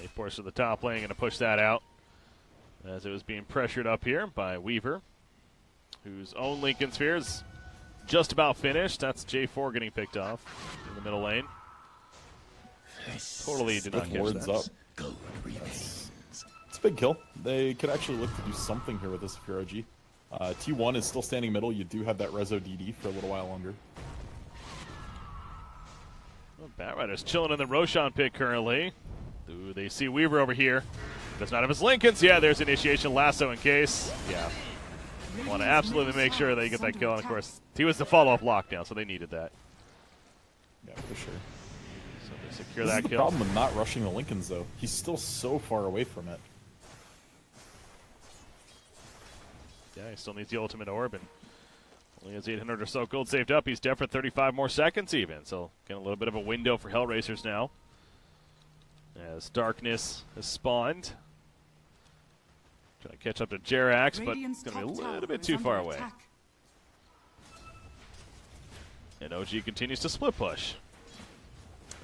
He forces to the top lane, going to push that out as it was being pressured up here by Weaver, whose own Lincoln Sphere is just about finished. That's J4 getting picked off in the middle lane. Totally did not catch that. Up. It's a big kill. They could actually look to do something here with this if you're OG. T1 is still standing middle. You do have that Rezo DD for a little while longer. Well, Batrider's chilling in the Roshan pick currently. Ooh, they see Weaver over here. Does not have his Lincolns. Yeah, there's initiation lasso in case. Yeah. Want to absolutely make sure they get that kill. And of course, he was the follow-up lockdown, so they needed that. Yeah, for sure. So they secure This that is the kill. problem with not rushing the Lincolns, though. He's still so far away from it. Yeah, he still needs the ultimate orb, and He has 800 or so gold saved up. He's dead for 35 more seconds even. So getting a little bit of a window for Hellraisers now. As darkness has spawned. Trying to catch up to Jerax, but it's going to be a little bit too far away. And OG continues to split push.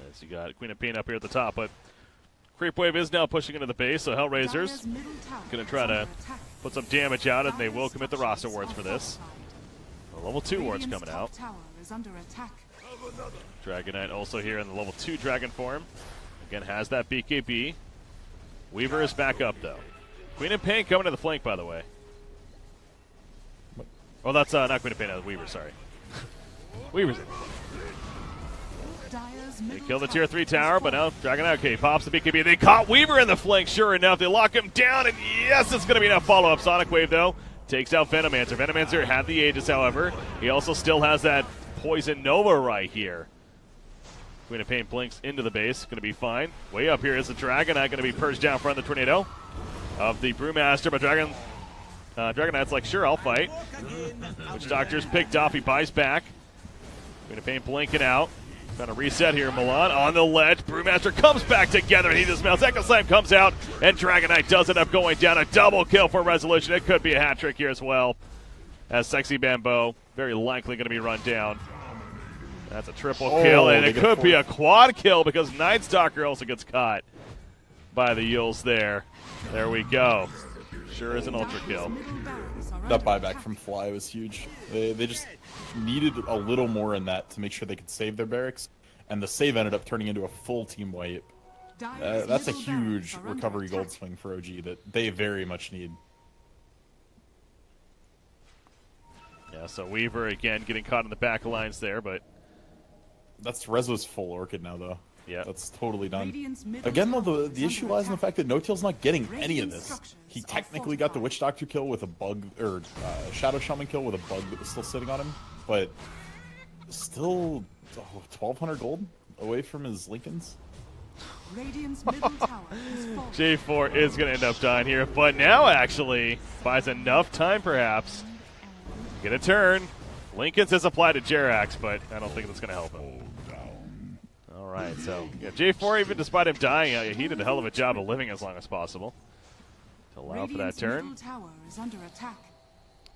As you got Queen of Pain up here at the top, but Creep Wave is now pushing into the base, so Hellraisers going to try to put some damage out, and they will commit the roster wards for this. The level 2 wards coming out. Dragon Knight also here in the level 2 dragon form. Again, has that BKB. Weaver is back up, though. Queen of Pain coming to the flank, by the way. Oh, that's not Queen of Pain, that's Weaver, sorry. Weaver's in. They kill the tier 3 tower, but now Dragon Knight, okay, pops the BKB. They caught Weaver in the flank, sure enough. They lock him down, and yes, it's going to be enough follow-up. Sonic Wave, though, takes out Venomancer. Venomancer had the Aegis, however. He also still has that Poison Nova right here. Queen of Pain blinks into the base, going to be fine. Way up here is the Dragon Knight, going to be purged down front of the Tornado of the Brewmaster, but Dragon Knight's like, sure, I'll fight. Witch Doctor's picked off, he buys back. Queen of Pain blinking out. Trying to reset here, Milan on the ledge. Brewmaster comes back together and he dismounts. Echo Slam comes out and Dragon Knight does end up going down. A double kill for Resolution. It could be a hat trick here as well. As Sexy Bamboo very likely going to be run down. That's a triple kill, and it could be a quad kill because Night Stalker also gets caught by the Yules there. There we go. Sure is an ultra kill. That buyback from Fly was huge. They just needed a little more in that to make sure they could save their barracks, and the save ended up turning into a full team wipe. That's a huge recovery gold swing for OG that they very much need. Yeah, so Weaver again getting caught in the back lines there, but that's Rezo's full Orchid now, though. Yeah, that's totally done. Again, though, the issue lies in the fact that No-Tail's not getting any of this. He technically got the Witch Doctor kill with a bug, or Shadow Shaman kill with a bug that was still sitting on him, but still 1,200 gold away from his Lincolns. J4 is going to end up dying here, but now actually buys enough time perhaps. Get a turn. Lincoln's has applied to Jerax, but I don't think that's going to help him. All right, so yeah, J4, even despite him dying, he did a hell of a job of living as long as possible to allow for that turn.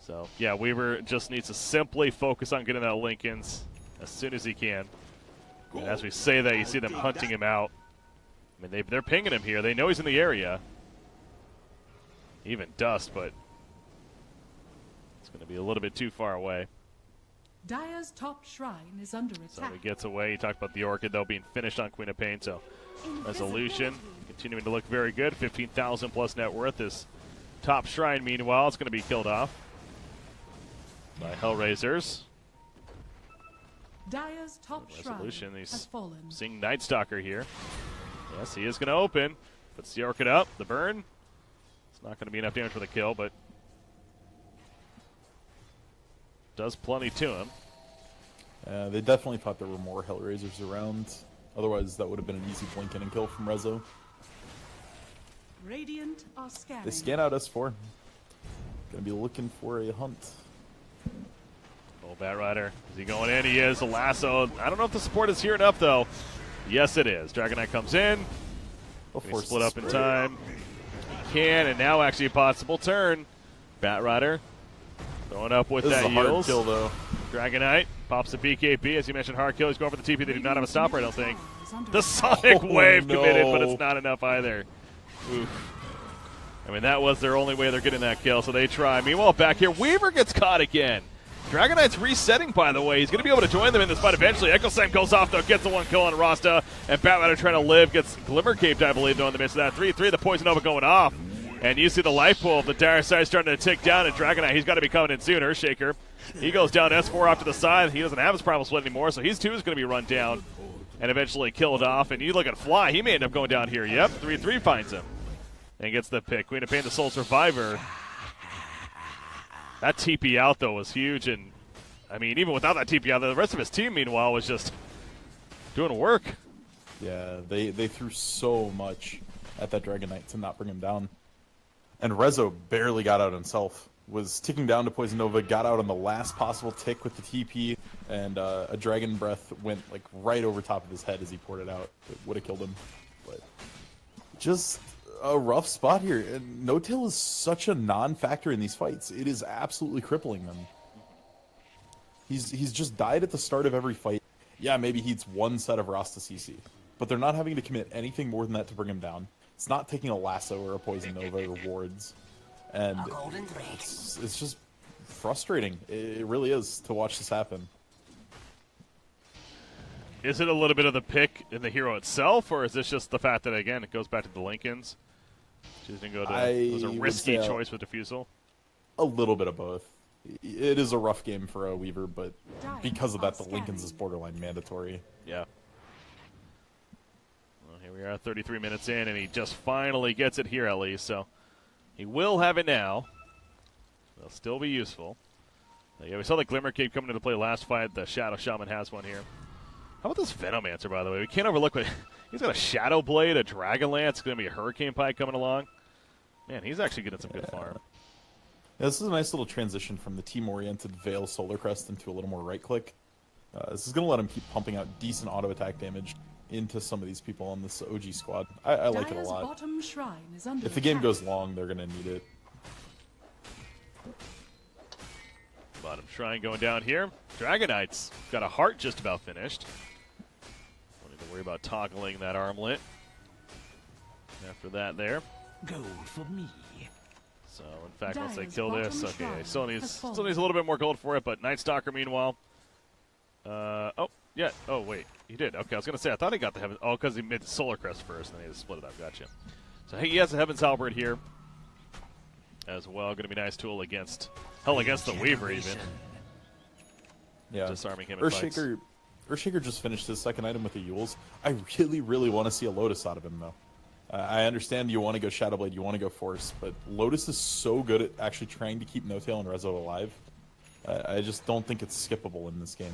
So yeah, Weaver just needs to simply focus on getting that Lincoln's as soon as he can. And as we say that, you see them hunting him out. I mean, they're pinging him here. They know he's in the area. Even Dust, but it's going to be a little bit too far away. Dire's top shrine is under attack. So he gets away. You talked about the Orchid, though, being finished on Queen of Pain. So Resolution continuing to look very good. 15,000 plus net worth. This top shrine, meanwhile, it's going to be killed off by Hellraisers. Dire's top Resolution, shrine he's has fallen. Seeing Night Stalker here. Yes, he is going to open. Puts the Orchid up. The burn. It's not going to be enough damage for the kill, but does plenty to him. They definitely thought there were more Hellraisers around. Otherwise, that would have been an easy blink in and kill from Rezo. Radiant are scanning. They scan out S4. Gonna be looking for a hunt. Oh, Bat Rider. Is he going in? He is. A lasso. I don't know if the support is here enough, though. Yes, it is. Dragon Knight comes in. Split up in time. He can, and now actually a possible turn. Bat Rider going up with that hard kill, though. Dragon Knight pops the BKB. As you mentioned, hard kill. He's going for the TP. They do not have a stopper, I don't think. The Sonic Wave committed, but it's not enough either. Oof. I mean, that was their only way they're getting that kill, so they try. Meanwhile, back here, Weaver gets caught again. Dragon Knight's resetting, by the way. He's going to be able to join them in this fight eventually. Echo Slam goes off, though, gets the one kill on Rasta, and Batman trying to live, gets Glimmer Caped, I believe, though, in the midst of that. 3-3, the Poison Nova going off. And you see the life pool of the dire side starting to tick down, and Dragon Knight, he's got to be coming in soon. Earthshaker, he goes down S4 off to the side. He doesn't have his Primal Split anymore, so he's too is going to be run down and eventually killed off. And you look at Fly, he may end up going down here. Yep, 3-3 finds him and gets the pick. Queen of Pain, the sole survivor. That TP out, though, was huge, and I mean, even without that TP out, the rest of his team, meanwhile, was just doing work. Yeah, they threw so much at that Dragon Knight to not bring him down. And Rezo barely got out himself. was ticking down to Poison Nova, got out on the last possible tick with the TP, and a Dragon Breath went like right over top of his head as he poured it out. It would have killed him. But just a rough spot here. And No-Tail is such a non-factor in these fights. It is absolutely crippling them. He's just died at the start of every fight. Yeah, maybe he eats one set of Rasta CC, but they're not having to commit anything more than that to bring him down. It's not taking a lasso or a Poison Nova or wards. And it's just frustrating. It really is to watch this happen. Is it a little bit of the pick in the hero itself, or is this just the fact that, again, it goes back to the Lincolns? Choosing to go to it was a risky choice with Diffusal. A little bit of both. It is a rough game for a Weaver, but because of that, the Lincolns is borderline mandatory. Yeah. Well, here we are, 33 minutes in, and he just finally gets it here at least, so he will have it now. They'll still be useful. Yeah, we saw the Glimmer Cape coming into play last fight. The Shadow Shaman has one here. How about this Venomancer, by the way? We can't overlook what he's got. A Shadow Blade, a Dragon Lance, going to be a Hurricane Pike coming along. Man, he's actually getting some good farm. Yeah, this is a nice little transition from the team-oriented Veil Solar Crest into a little more right-click. This is going to let him keep pumping out decent auto attack damage into some of these people on this OG squad. I like it a lot. If the game goes long, they're going to need it. Bottom Shrine going down here. Dragon Knight's got a heart just about finished. Don't need to worry about toggling that armlet. After that there. Gold for me. So, in fact, once they kill this, okay, still needs a little bit more gold for it, but Night Stalker, meanwhile. Oh, yeah. Oh, wait. He did. Okay, I was going to say, I thought he got the Heaven. Oh, because he made the Solar Crest first, and then he had to split it up. Gotcha. So, he has a Heaven's Halberd here as well. Going to be a nice tool against, hell, against the Weaver, even. Yeah. Disarming him in fights. Earthshaker just finished his second item with the Yules. I really, really want to see a Lotus out of him, though. I understand you want to go Shadowblade, you want to go Force, but Lotus is so good at actually trying to keep No-Tail and Rezo alive. I just don't think it's skippable in this game.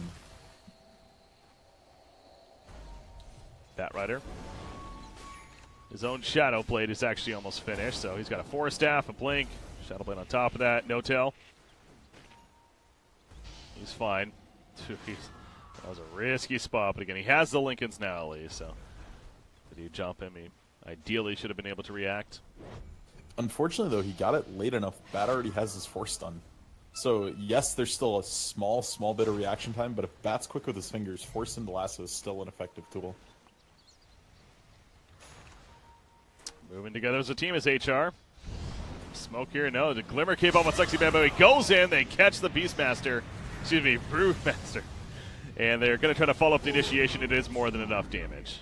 Bat Rider. His own Shadowblade is actually almost finished, so he's got a Force Staff, a Blink, Shadowblade on top of that, No-Tail. He's fine. That was a risky spot, but again, he has the Lincolns now, at least, so did he jump him? He ideally should have been able to react. Unfortunately, though, he got it late enough. Bat already has his Force stun. So, yes, there's still a small bit of reaction time, but if Bat's quick with his fingers, Force into Lasso is still an effective tool. Moving together as a team is HR. Smoke here, no, the Glimmer Cape on Sexy Bamboo. He goes in, they catch the Beastmaster, excuse me, Brewmaster. And they're going to try to follow up the initiation. It is more than enough damage.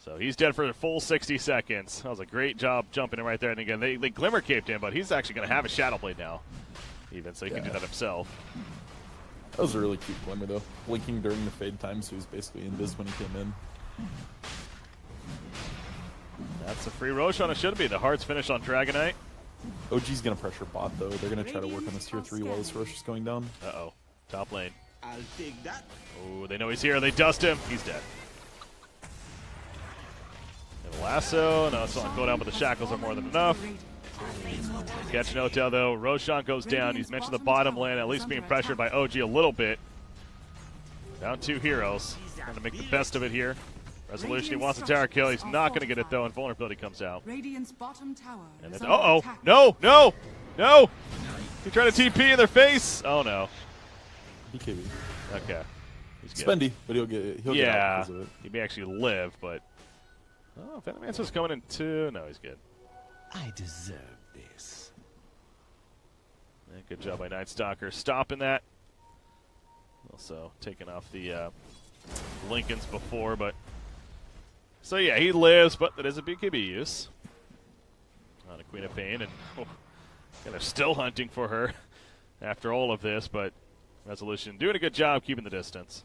So he's dead for a full 60 seconds. That was a great job jumping in right there. And again, they Glimmer Caped him, but he's actually going to have a Shadowblade now, even, so he can do that himself. That was a really cute Glimmer, though. Blinking during the fade time, so he was basically invis when he came in. That's a free Roshan. It should be. The Heart's finished on Dragonite. OG's going to pressure bot, though. They're going to try to work on this tier 3 while this Rosh is going down. Uh-oh. Top lane. I'll take that. Oh, they know he's here. They dust him. He's dead. And Lasso. No, it's not go down, but the shackles are more than enough. They catch No-Tail, though. Roshan goes down. He's mentioned the bottom lane, at least being pressured by OG a little bit. Down 2 heroes. Trying to make the best of it here. Resolution, he wants a tower kill. He's not going to get it, though, and vulnerability comes out. Radiant's bottom tower. And then, uh-oh. No, no, no. He tried to TP in their face. Oh, no. BKB. Okay. He's good. Spendy, but he'll get out because of it. He may actually live, but... Oh, Venomancer's coming in too. No, he's good. I deserve this. Yeah, good job by Night Stalker stopping that. Also taking off the Lincolns before, but... So yeah, he lives, but that is a BKB use. On a Queen of Pain, and kind of still hunting for her after all of this, but Resolution doing a good job keeping the distance.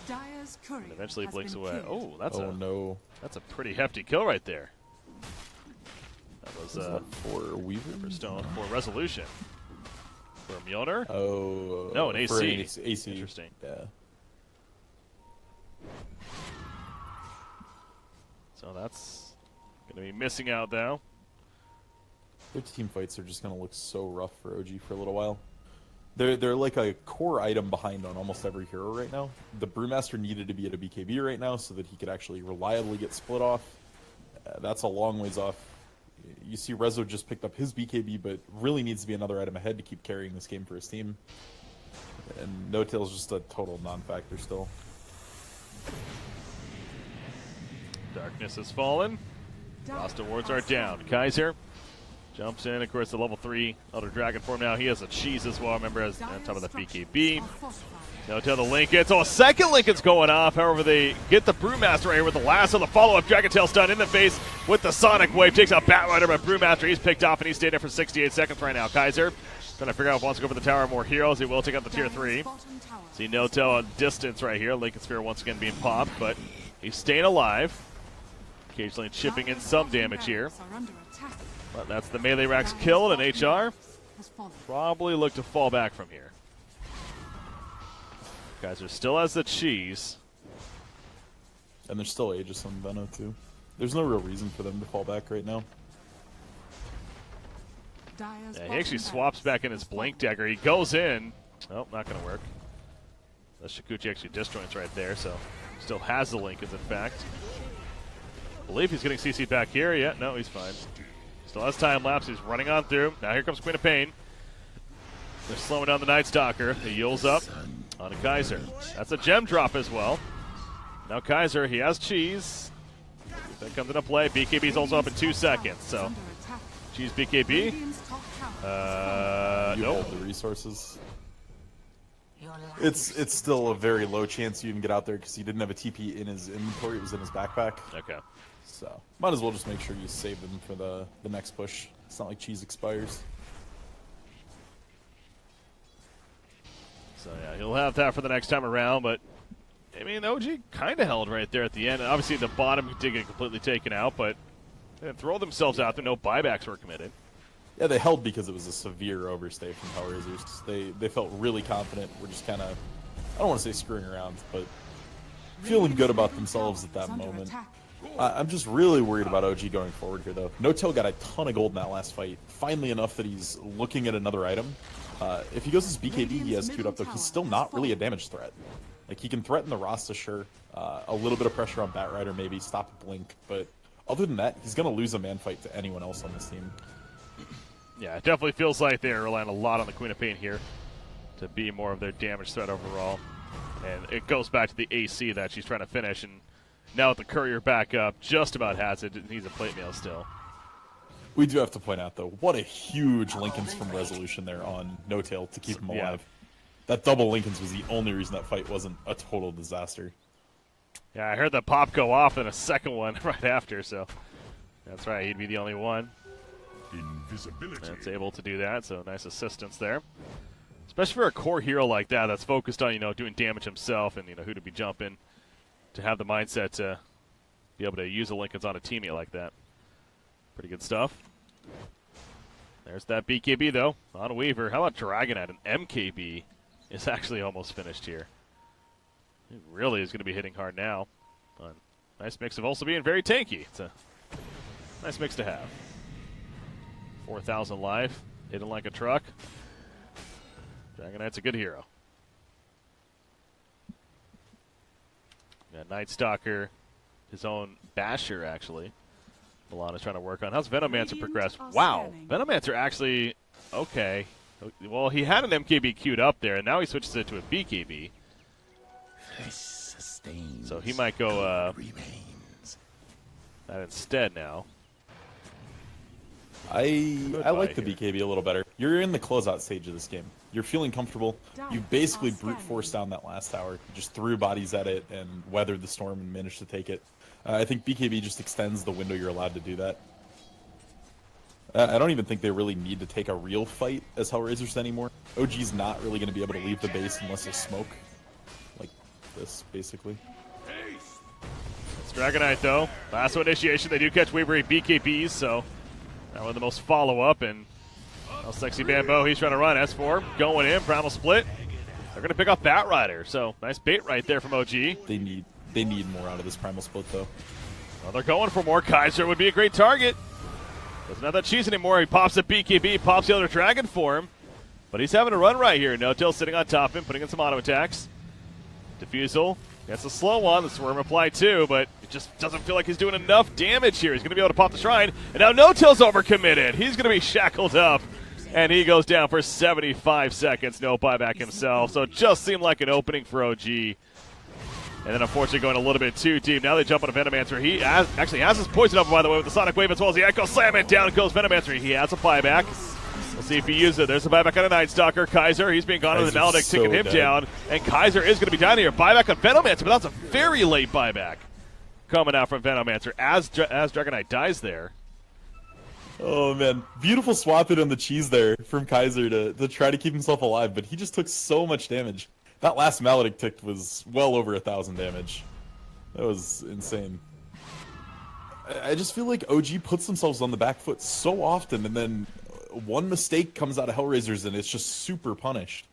And eventually blinks away. Oh, no. That's a pretty hefty kill right there. That was for Weaver? For Stone, for Resolution. For Mjolnir? Oh. No, an AC. AC. Interesting. Yeah. So that's going to be missing out, though. Their team fights are just going to look so rough for OG for a little while. They're like a core item behind on almost every hero right now. The Brewmaster needed to be at a BKB right now so that he could actually reliably get split off. That's a long ways off. You see Rezo just picked up his BKB, but really needs to be another item ahead to keep carrying this game for his team. And No-Tail's just a total non-factor still. Darkness has fallen. Lost awards are down. Kaiser jumps in. Of course, the level 3 Elder Dragon form now. He has a cheese as well. Remember, as on top of the BKB. No-Tail the Lincoln. So a second Lincoln's going off. However, they get the Brewmaster right here with the last of the follow-up. Dragon Tail stun in the face with the Sonic Wave. Takes out Batrider, but Brewmaster, he's picked off, and he's stayed there for 68 seconds right now. Kaiser trying to figure out if he wants to go for the tower. More heroes. He will take out the tier 3. See No-Tail on distance right here. Lincoln Sphere once again being popped, but he's staying alive. Occasionally chipping in some damage here. But that's the melee racks killed, and HR probably look to fall back from here. Kaiser still has the cheese. And there's still Aegis on Veno too. There's no real reason for them to fall back right now. Yeah, he actually swaps back in his Blink Dagger. He goes in. Oh, not going to work. The Shikuchi actually disjoints right there, so still has the Lincolns, in fact. I believe he's getting CC'd back here. Yeah, no, he's fine. Still has time lapse. He's running on through. Now here comes Queen of Pain. They're slowing down the Night Stalker. He yields up on a Kaiser. That's a gem drop as well. Now Kaiser, he has cheese. That comes into play. BKB's also up in 2 seconds. So cheese BKB. You hold the resources. It's still a very low chance you can get out there because he didn't have a TP in his inventory. It was in his backpack. Okay. So might as well just make sure you save them for the next push. It's not like cheese expires. So yeah, he'll have that for the next time around, but I mean, OG kind of held right there at the end. And obviously, the bottom did get completely taken out, but they didn't throw themselves out there. No buybacks were committed. Yeah, they held because it was a severe overstay from Hellraisers. They felt really confident. We're just kind of, I don't want to say screwing around, but feeling good about themselves at that moment. I'm just really worried about OG going forward here, though. No-Tail got a ton of gold in that last fight. Finally enough that he's looking at another item. If he goes his BKB, he has queued up, though. He's still not really a damage threat. Like, he can threaten the Rasta, sure. A little bit of pressure on Batrider, maybe. Stop a Blink. But other than that, he's going to lose a man fight to anyone else on this team. Yeah, it definitely feels like they're relying a lot on the Queen of Pain here to be more of their damage threat overall. And it goes back to the AC that she's trying to finish. And now with the Courier back up, just about has it. It needs a plate mail still. We do have to point out, though, what a huge Lincolns from Resolution there on No-Tail to keep him alive. Yeah. That double Lincolns was the only reason that fight wasn't a total disaster. Yeah, I heard the pop go off and a second one right after, so that's right, he'd be the only one that's able to do that, so nice assistance there. Especially for a core hero like that that's focused on, doing damage himself and, who to be jumping, to have the mindset to be able to use the Lincolns on a teammate like that. Pretty good stuff. There's that BKB, though, on Weaver. How about Dragon at an MKB is actually almost finished here. It really is going to be hitting hard now. Nice mix of also being very tanky. It's a nice mix to have. 4,000 life, hidden like a truck. Dragon Knight's a good hero. Yeah, Night Stalker, his own Basher, actually. Milana's trying to work on. How's Venomancer progress? Wow, Venomancer actually, okay. Well, he had an MKB queued up there, and now he switches it to a BKB. So he might go that instead now. I like the BKB a little better. You're in the closeout stage of this game. You're feeling comfortable. You basically brute forced down that last tower. You just threw bodies at it and weathered the storm and managed to take it. I think BKB just extends the window you're allowed to do that. I don't even think they really need to take a real fight as Hellraisers anymore. OG's not really going to be able to leave the base unless they smoke. Like this, basically. It's Dragonite, though. Last initiation, they do catch Weaver BKBs, so that one the most follow-up, and Sexy Bambo, he's trying to run. S4 going in, Primal Split. They're going to pick off Batrider, so nice bait right there from OG. They need more out of this Primal Split, though. Well, they're going for more. Kaiser would be a great target. Doesn't have that cheese anymore. He pops a BKB, pops the other dragon for him. But he's having a run right here. No-Till sitting on top of him, putting in some auto attacks. Diffusal. That's a slow one. The Swarm applied too, but it just doesn't feel like he's doing enough damage here. He's going to be able to pop the Shrine. And now No-Till's overcommitted. He's going to be shackled up. And he goes down for 75 seconds. No buyback himself. So it just seemed like an opening for OG. And then, unfortunately, going a little bit too deep. Now they jump on a Venomancer. He actually has his poison up, by the way, with the Sonic Wave as well as the Echo Slam. And down goes Venomancer. He has a buyback. We'll see if he uses it. There's a buyback on a Night Stalker. Kaiser, he's being gone with the Maledict, taking him down. And Kaiser is going to be down here. Buyback on Venomancer, but that's a very late buyback coming out from Venomancer as Dragon Knight dies there. Oh, man. Beautiful swap it on the cheese there from Kaiser to try to keep himself alive, but he just took so much damage. That last Maledict tick was well over 1,000 damage. That was insane. I just feel like OG puts themselves on the back foot so often, and then one mistake comes out of Hellraisers and it's just super punished.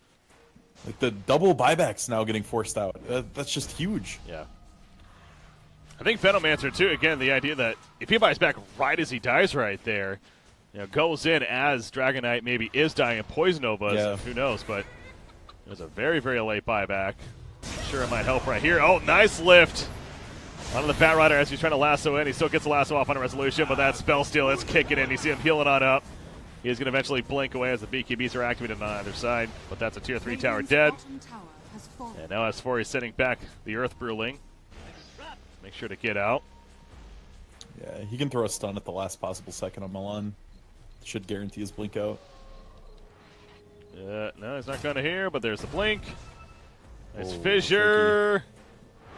Like the double buybacks now getting forced out. That's just huge. Yeah. I think Venomancer too, again, the idea that if he buys back right as he dies right there, goes in as Dragon Knight maybe is dying of Poison Novas, yeah. Who knows, but it was a very, very late buyback. Sure it might help right here. Oh, nice lift onto the Fat Rider as he's trying to lasso in. He still gets the lasso off on a resolution, but that spell steal is kicking in. You see him healing on up. He is going to eventually blink away as the BKBs are activated on either side, but that's a tier 3 tower dead. And now S4 is sending back the Earth Bruling. Make sure to get out. Yeah, he can throw a stun at the last possible second on Milan. Should guarantee his blink out. No, he's not going to hear, but there's the blink. Nice fissure.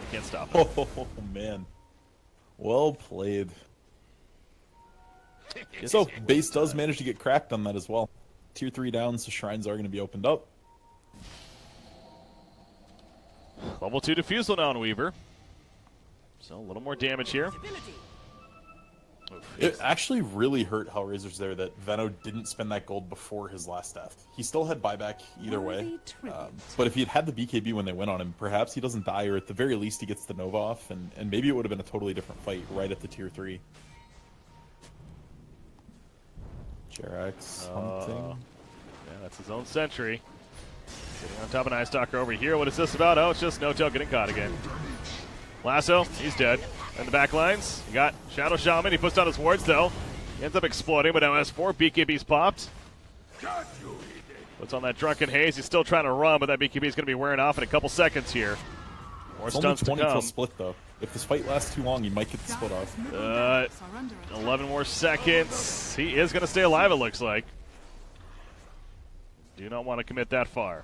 You can't stop it. Oh, man. Well played. So, base does manage to get cracked on that as well. Tier 3 down, so shrines are going to be opened up. Level 2 Diffusal now on Weaver. So, a little more damage here. It actually really hurt Hellraisers there that Veno didn't spend that gold before his last death. He still had buyback either way. But if he had the BKB when they went on him, perhaps he doesn't die, or at the very least he gets the Nova off, and maybe it would have been a totally different fight right at the tier 3. Jerax hunting. Yeah, that's his own sentry. Sitting on top of Night Stalker over here. What is this about? Oh, it's just No-Till getting caught again. Lasso, he's dead. In the back lines, you got Shadow Shaman. He puts down his wards, though. He ends up exploding, but now S4, BKB's popped. Puts on that Drunken Haze. He's still trying to run, but that BKB is going to be wearing off in a couple seconds here. More it's stuns only 20 to come. till split, though. If this fight lasts too long, you might get the split off. 11 more seconds. He is going to stay alive, it looks like. Do not want to commit that far.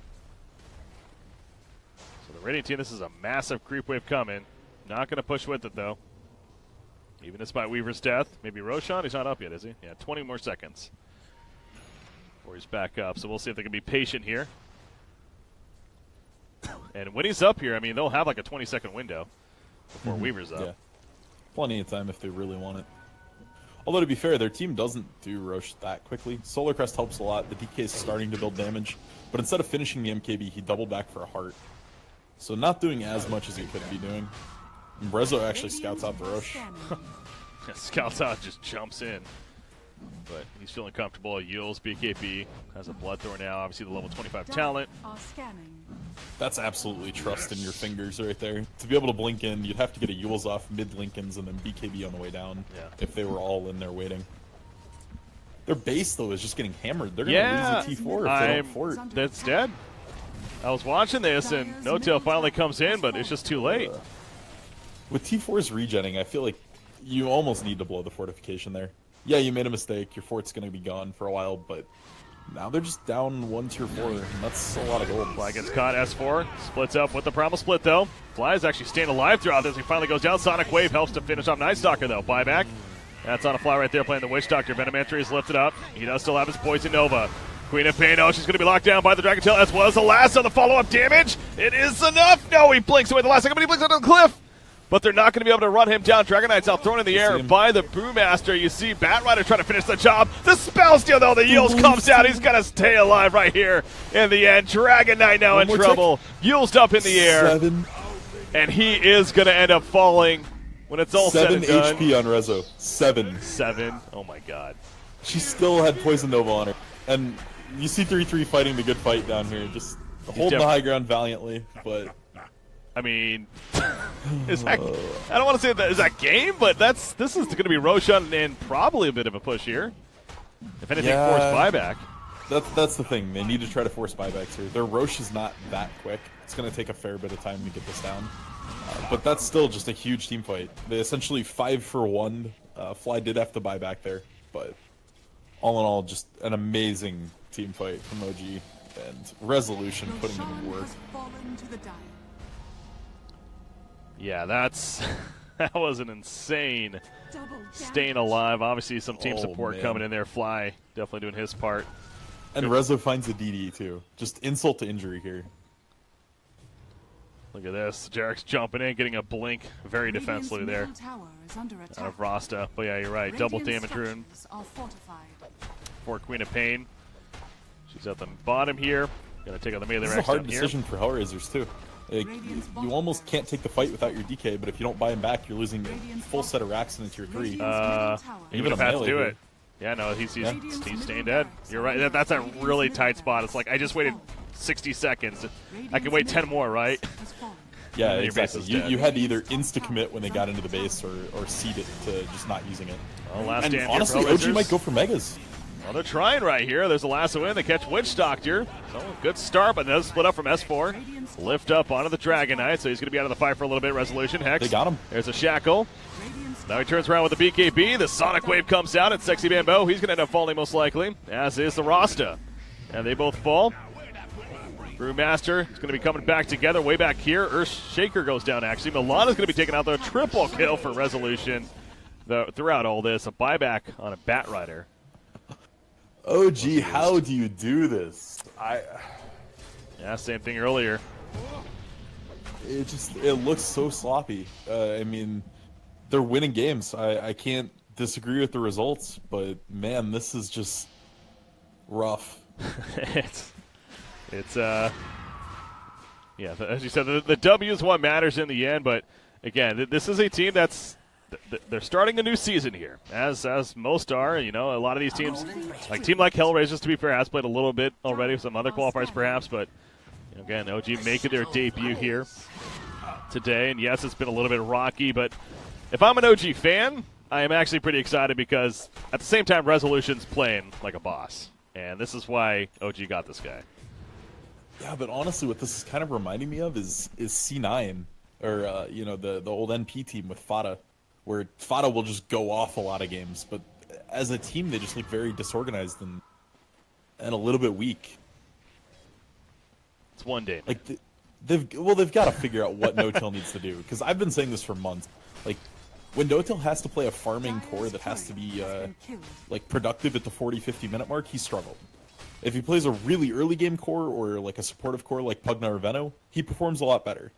So the Radiant team, this is a massive creep wave coming. Not going to push with it, though. Even despite Weaver's death. Maybe Roshan? He's not up yet, is he? Yeah, 20 more seconds before he's back up. So we'll see if they can be patient here. And when he's up here, I mean, they'll have like a 20-second window before Weaver's up. Yeah. Plenty of time if they really want it. Although, to be fair, their team doesn't do Roche that quickly. Solar Crest helps a lot. The DK is starting to build damage. But instead of finishing the MKB, he doubled back for a heart. So not doing as much as he could be doing. And Brezo actually scouts out the Roche. Scouts out, just jumps in. But he's feeling comfortable. Yule's BKB has a Bloodthorn now. Obviously the level 25 talent. That's absolutely trust in your fingers right there. To be able to blink in, you'd have to get a Yule's off mid-Lincolns and then BKB on the way down. Yeah. If they were all in there waiting. Their base, though, is just getting hammered. They're going to lose a T4 if they don't fort. That's dead. I was watching this, and No-Till finally comes in, but it's just too late. With T4's regenning, I feel like you almost need to blow the fortification there. Yeah, you made a mistake. Your fort's going to be gone for a while, but now they're just down 1 tier 4, and that's a lot of gold. Fly gets caught. S4 splits up with the Primal Split, though. Fly is actually staying alive throughout this. He finally goes down. Sonic Wave helps to finish off Night Stalker, though. Buyback. That's on a Fly right there playing the Witch Doctor. Venomancer is lifted up. He does still have his Poison Nova. Queen of Pain, oh, she's going to be locked down by the Dragon Tail, as well as the lasso. The follow-up damage. It is enough. No, he blinks away the last second, but he blinks onto the cliff. But they're not going to be able to run him down. Dragon Knight's out thrown in the air by the Brewmaster. You see Bat Rider trying to finish the job. The spell steal, though. The Yules comes out. He's going to stay alive right here in the end. Dragon Knight now in trouble. Yules up in the air. 7. And he is going to end up falling when it's all said and done. 7 HP on Rezo. 7. 7. Oh, my God. She still had Poison Nova on her. And you see 3-3 fighting the good fight down here, just holding the high ground valiantly, but... I mean, is that, I don't want to say that is that game, but this is going to be Roshan and probably a bit of a push here. If anything, force buyback. That's the thing. They need to try to force buybacks here. Their Roche is not that quick. It's going to take a fair bit of time to get this down. But that's still just a huge team fight. They essentially 5-for-1. Fly did have to buy back there, but all in all, just an amazing team fight from OG and Resolution putting in work. Yeah, that was an insane staying alive. Obviously, some team support coming in there. Fly definitely doing his part. And Rezo finds a DD too. Just insult to injury here. Look at this. Jarek's jumping in, getting a blink. Very defensively there. Out of Rasta. But yeah, you're right. Double damage rune for Queen of Pain. She's at the bottom here. Gonna take out the melee. This is a hard decision for Hellraisers too. Like, you almost can't take the fight without your DK, but if you don't buy him back, you're losing a full set of racks into your 3. He would have had to do it. Yeah, no, he's staying dead. You're right. That's a really tight spot. It's like, I just waited 60 seconds. I can wait 10 more, right? Yeah, exactly. You had to either insta-commit when they got into the base or seed it to just not using it. Well, last and honestly, OG might go for Megas. Well, they're trying right here. There's a lasso in. They catch Witch Doctor. So, good start, but does split up from S4. Lift up onto the Dragon Knight, so he's going to be out of the fight for a little bit. Resolution, Hex. They got him. There's a Shackle. Now he turns around with the BKB. The Sonic Wave comes out. It's Sexy Bambo. He's going to end up falling most likely, as is the Rasta. And they both fall. Brewmaster is going to be coming back together way back here. Earthshaker goes down, actually. Milana's going to be taken out, though. Triple kill for Resolution. Throughout all this, a buyback on a Bat Rider. OG, how do you do this? Yeah, same thing earlier. It looks so sloppy. I mean, they're winning games. I can't disagree with the results, but man, this is just rough. Yeah, as you said, the W is what matters in the end, but again, this is a team they're starting a new season here, as most are. You know, a lot of these teams, like Hellraisers, to be fair, has played a little bit already with some other qualifiers perhaps, but you know, again, OG making their debut here today, and yes, it's been a little bit rocky, but if I'm an OG fan, I am actually pretty excited because at the same time, Resolution's playing like a boss, and this is why OG got this guy. Yeah, but honestly, what this is kind of reminding me of is C9, or you know, the old NP team with Fada, where Fada will just go off a lot of games, but as a team, they just look very disorganized and a little bit weak. It's one day. Like they've got to figure out what No-Till needs to do, because I've been saying this for months. Like, when No-Till has to play a farming core that has to be like productive at the 40-50 minute mark, he struggled. If he plays a really early game core or like a supportive core like Pugna or Veno, he performs a lot better.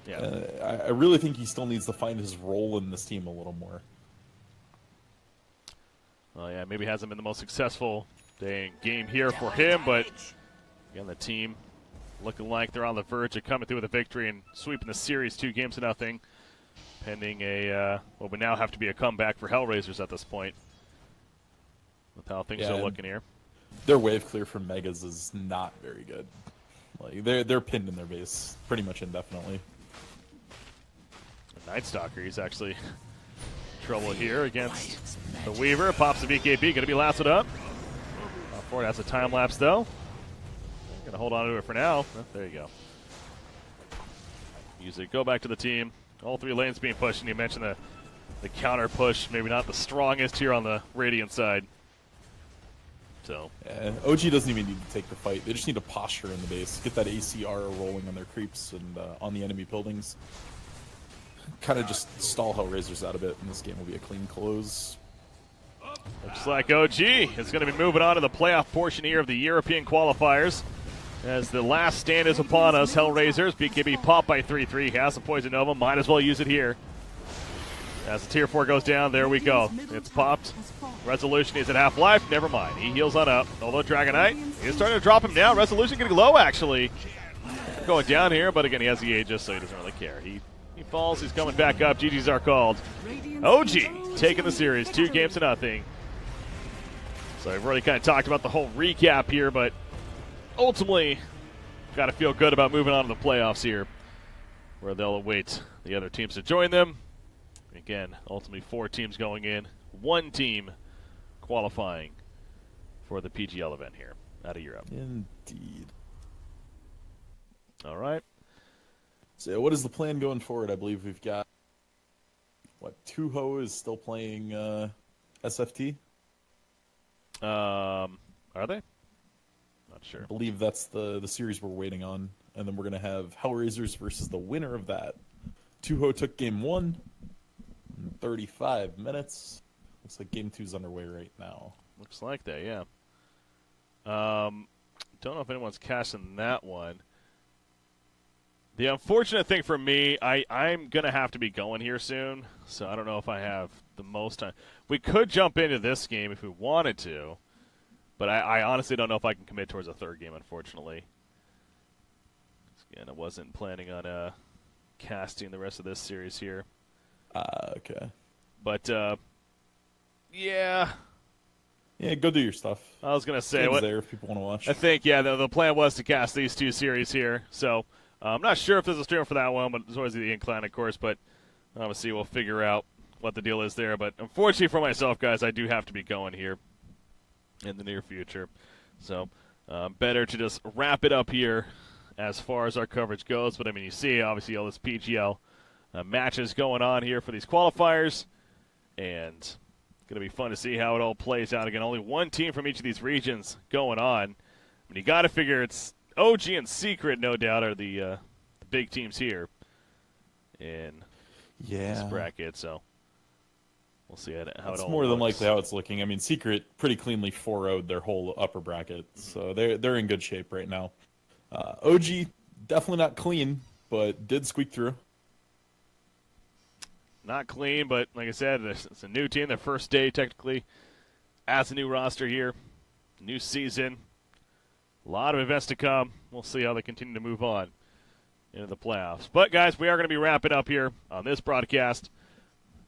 Yeah, I really think he still needs to find his role in this team a little more. Well, yeah, maybe hasn't been the most successful game here for him, but again, the team looking like they're on the verge of coming through with a victory and sweeping the series 2-0, pending what would now have to be a comeback for Hellraisers at this point, with how things are looking here. Their wave clear from Megas is not very good. Like they're pinned in their base pretty much indefinitely. Night Stalker, he's actually in trouble here against the Weaver. Pops the BKB, going to be lassoed up. Ford has a time lapse though. Going to hold on to it for now. Oh, there you go. Music, go back to the team. All 3 lanes being pushed, and you mentioned the counter push, maybe not the strongest here on the Radiant side. So OG doesn't even need to take the fight. They just need to posture in the base, get that ACR rolling on their creeps and on the enemy buildings. Kind of just stall Hellraisers out a bit, and this game will be a clean close. Looks like OG is going to be moving on to the playoff portion here of the European qualifiers. As the last stand is upon us, Hellraisers. BKB popped by 3-3. He has a Poison Nova. Might as well use it here. As the Tier 4 goes down, there we go. It's popped. Resolution is at half-life. Never mind. He heals on up. Although Dragon Knight is starting to drop him now. Resolution getting low, actually. Going down here, but again, he has the Aegis, so he doesn't really care. He falls. He's coming back up. GGs are called. OG taking the series 2-0. So I've already kind of talked about the whole recap here, but ultimately, got to feel good about moving on to the playoffs here, where they'll await the other teams to join them. Again, ultimately 4 teams going in, 1 team qualifying for the PGL event here out of Europe. Indeed. All right. So what is the plan going forward? I believe we've got, Tuho is still playing SFT? Are they? Not sure. I believe that's the series we're waiting on. And then we're going to have Hellraisers versus the winner of that. Tuho took game 1 in 35 minutes. Looks like game 2 is underway right now. Looks like that, yeah. Don't know if anyone's cashing that one. The unfortunate thing for me, I'm going to have to be going here soon, so I don't know if I have the most time. We could jump into this game if we wanted to, but I honestly don't know if I can commit towards a third game, unfortunately. Again, I wasn't planning on casting the rest of this series here. Okay. But, yeah. Yeah, go do your stuff. I was going to say, Game's there if people want to watch. I think, yeah, the plan was to cast these 2 series here, so I'm not sure if there's a stream for that one, but there's always the incline, of course, but obviously we'll figure out what the deal is there. But unfortunately for myself, guys, I do have to be going here in the near future. So better to just wrap it up here as far as our coverage goes. But, I mean, you see, obviously, all this PGL matches going on here for these qualifiers, and it's going to be fun to see how it all plays out. Again, only 1 team from each of these regions going on. I mean, you got to figure it's OG and Secret, no doubt, are the big teams here in this bracket. So we'll see how it all It's more than looks. likely how it's looking. I mean, Secret pretty cleanly 4-0'd their whole upper bracket, so they're in good shape right now. OG, definitely not clean, but did squeak through. Not clean, but like I said, it's a new team. Their first day, technically, as a new roster here. New season. A lot of events to come. We'll see how they continue to move on into the playoffs. But, guys, we are going to be wrapping up here on this broadcast.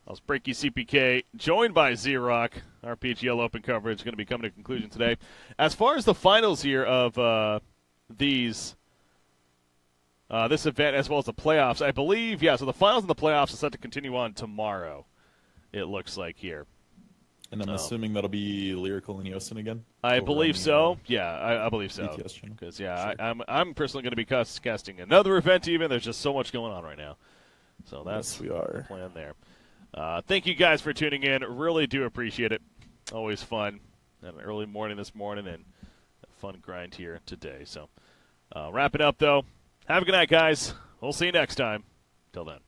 I was Breaky CPK, joined by Z-Rock. Our PGL Open coverage is going to be coming to a conclusion today. As far as the finals here of this event as well as the playoffs, I believe, so the finals and the playoffs are set to continue on tomorrow, it looks like here. And I'm assuming that'll be Lyrical and Yosin again? I believe so. I believe so. Because, sure. I'm personally going to be casting another event even. There's just so much going on right now. So that's the plan there. Thank you guys for tuning in. Really do appreciate it. Always fun. Had an early morning this morning and a fun grind here today. So wrap it up, though. Have a good night, guys. We'll see you next time. Till then.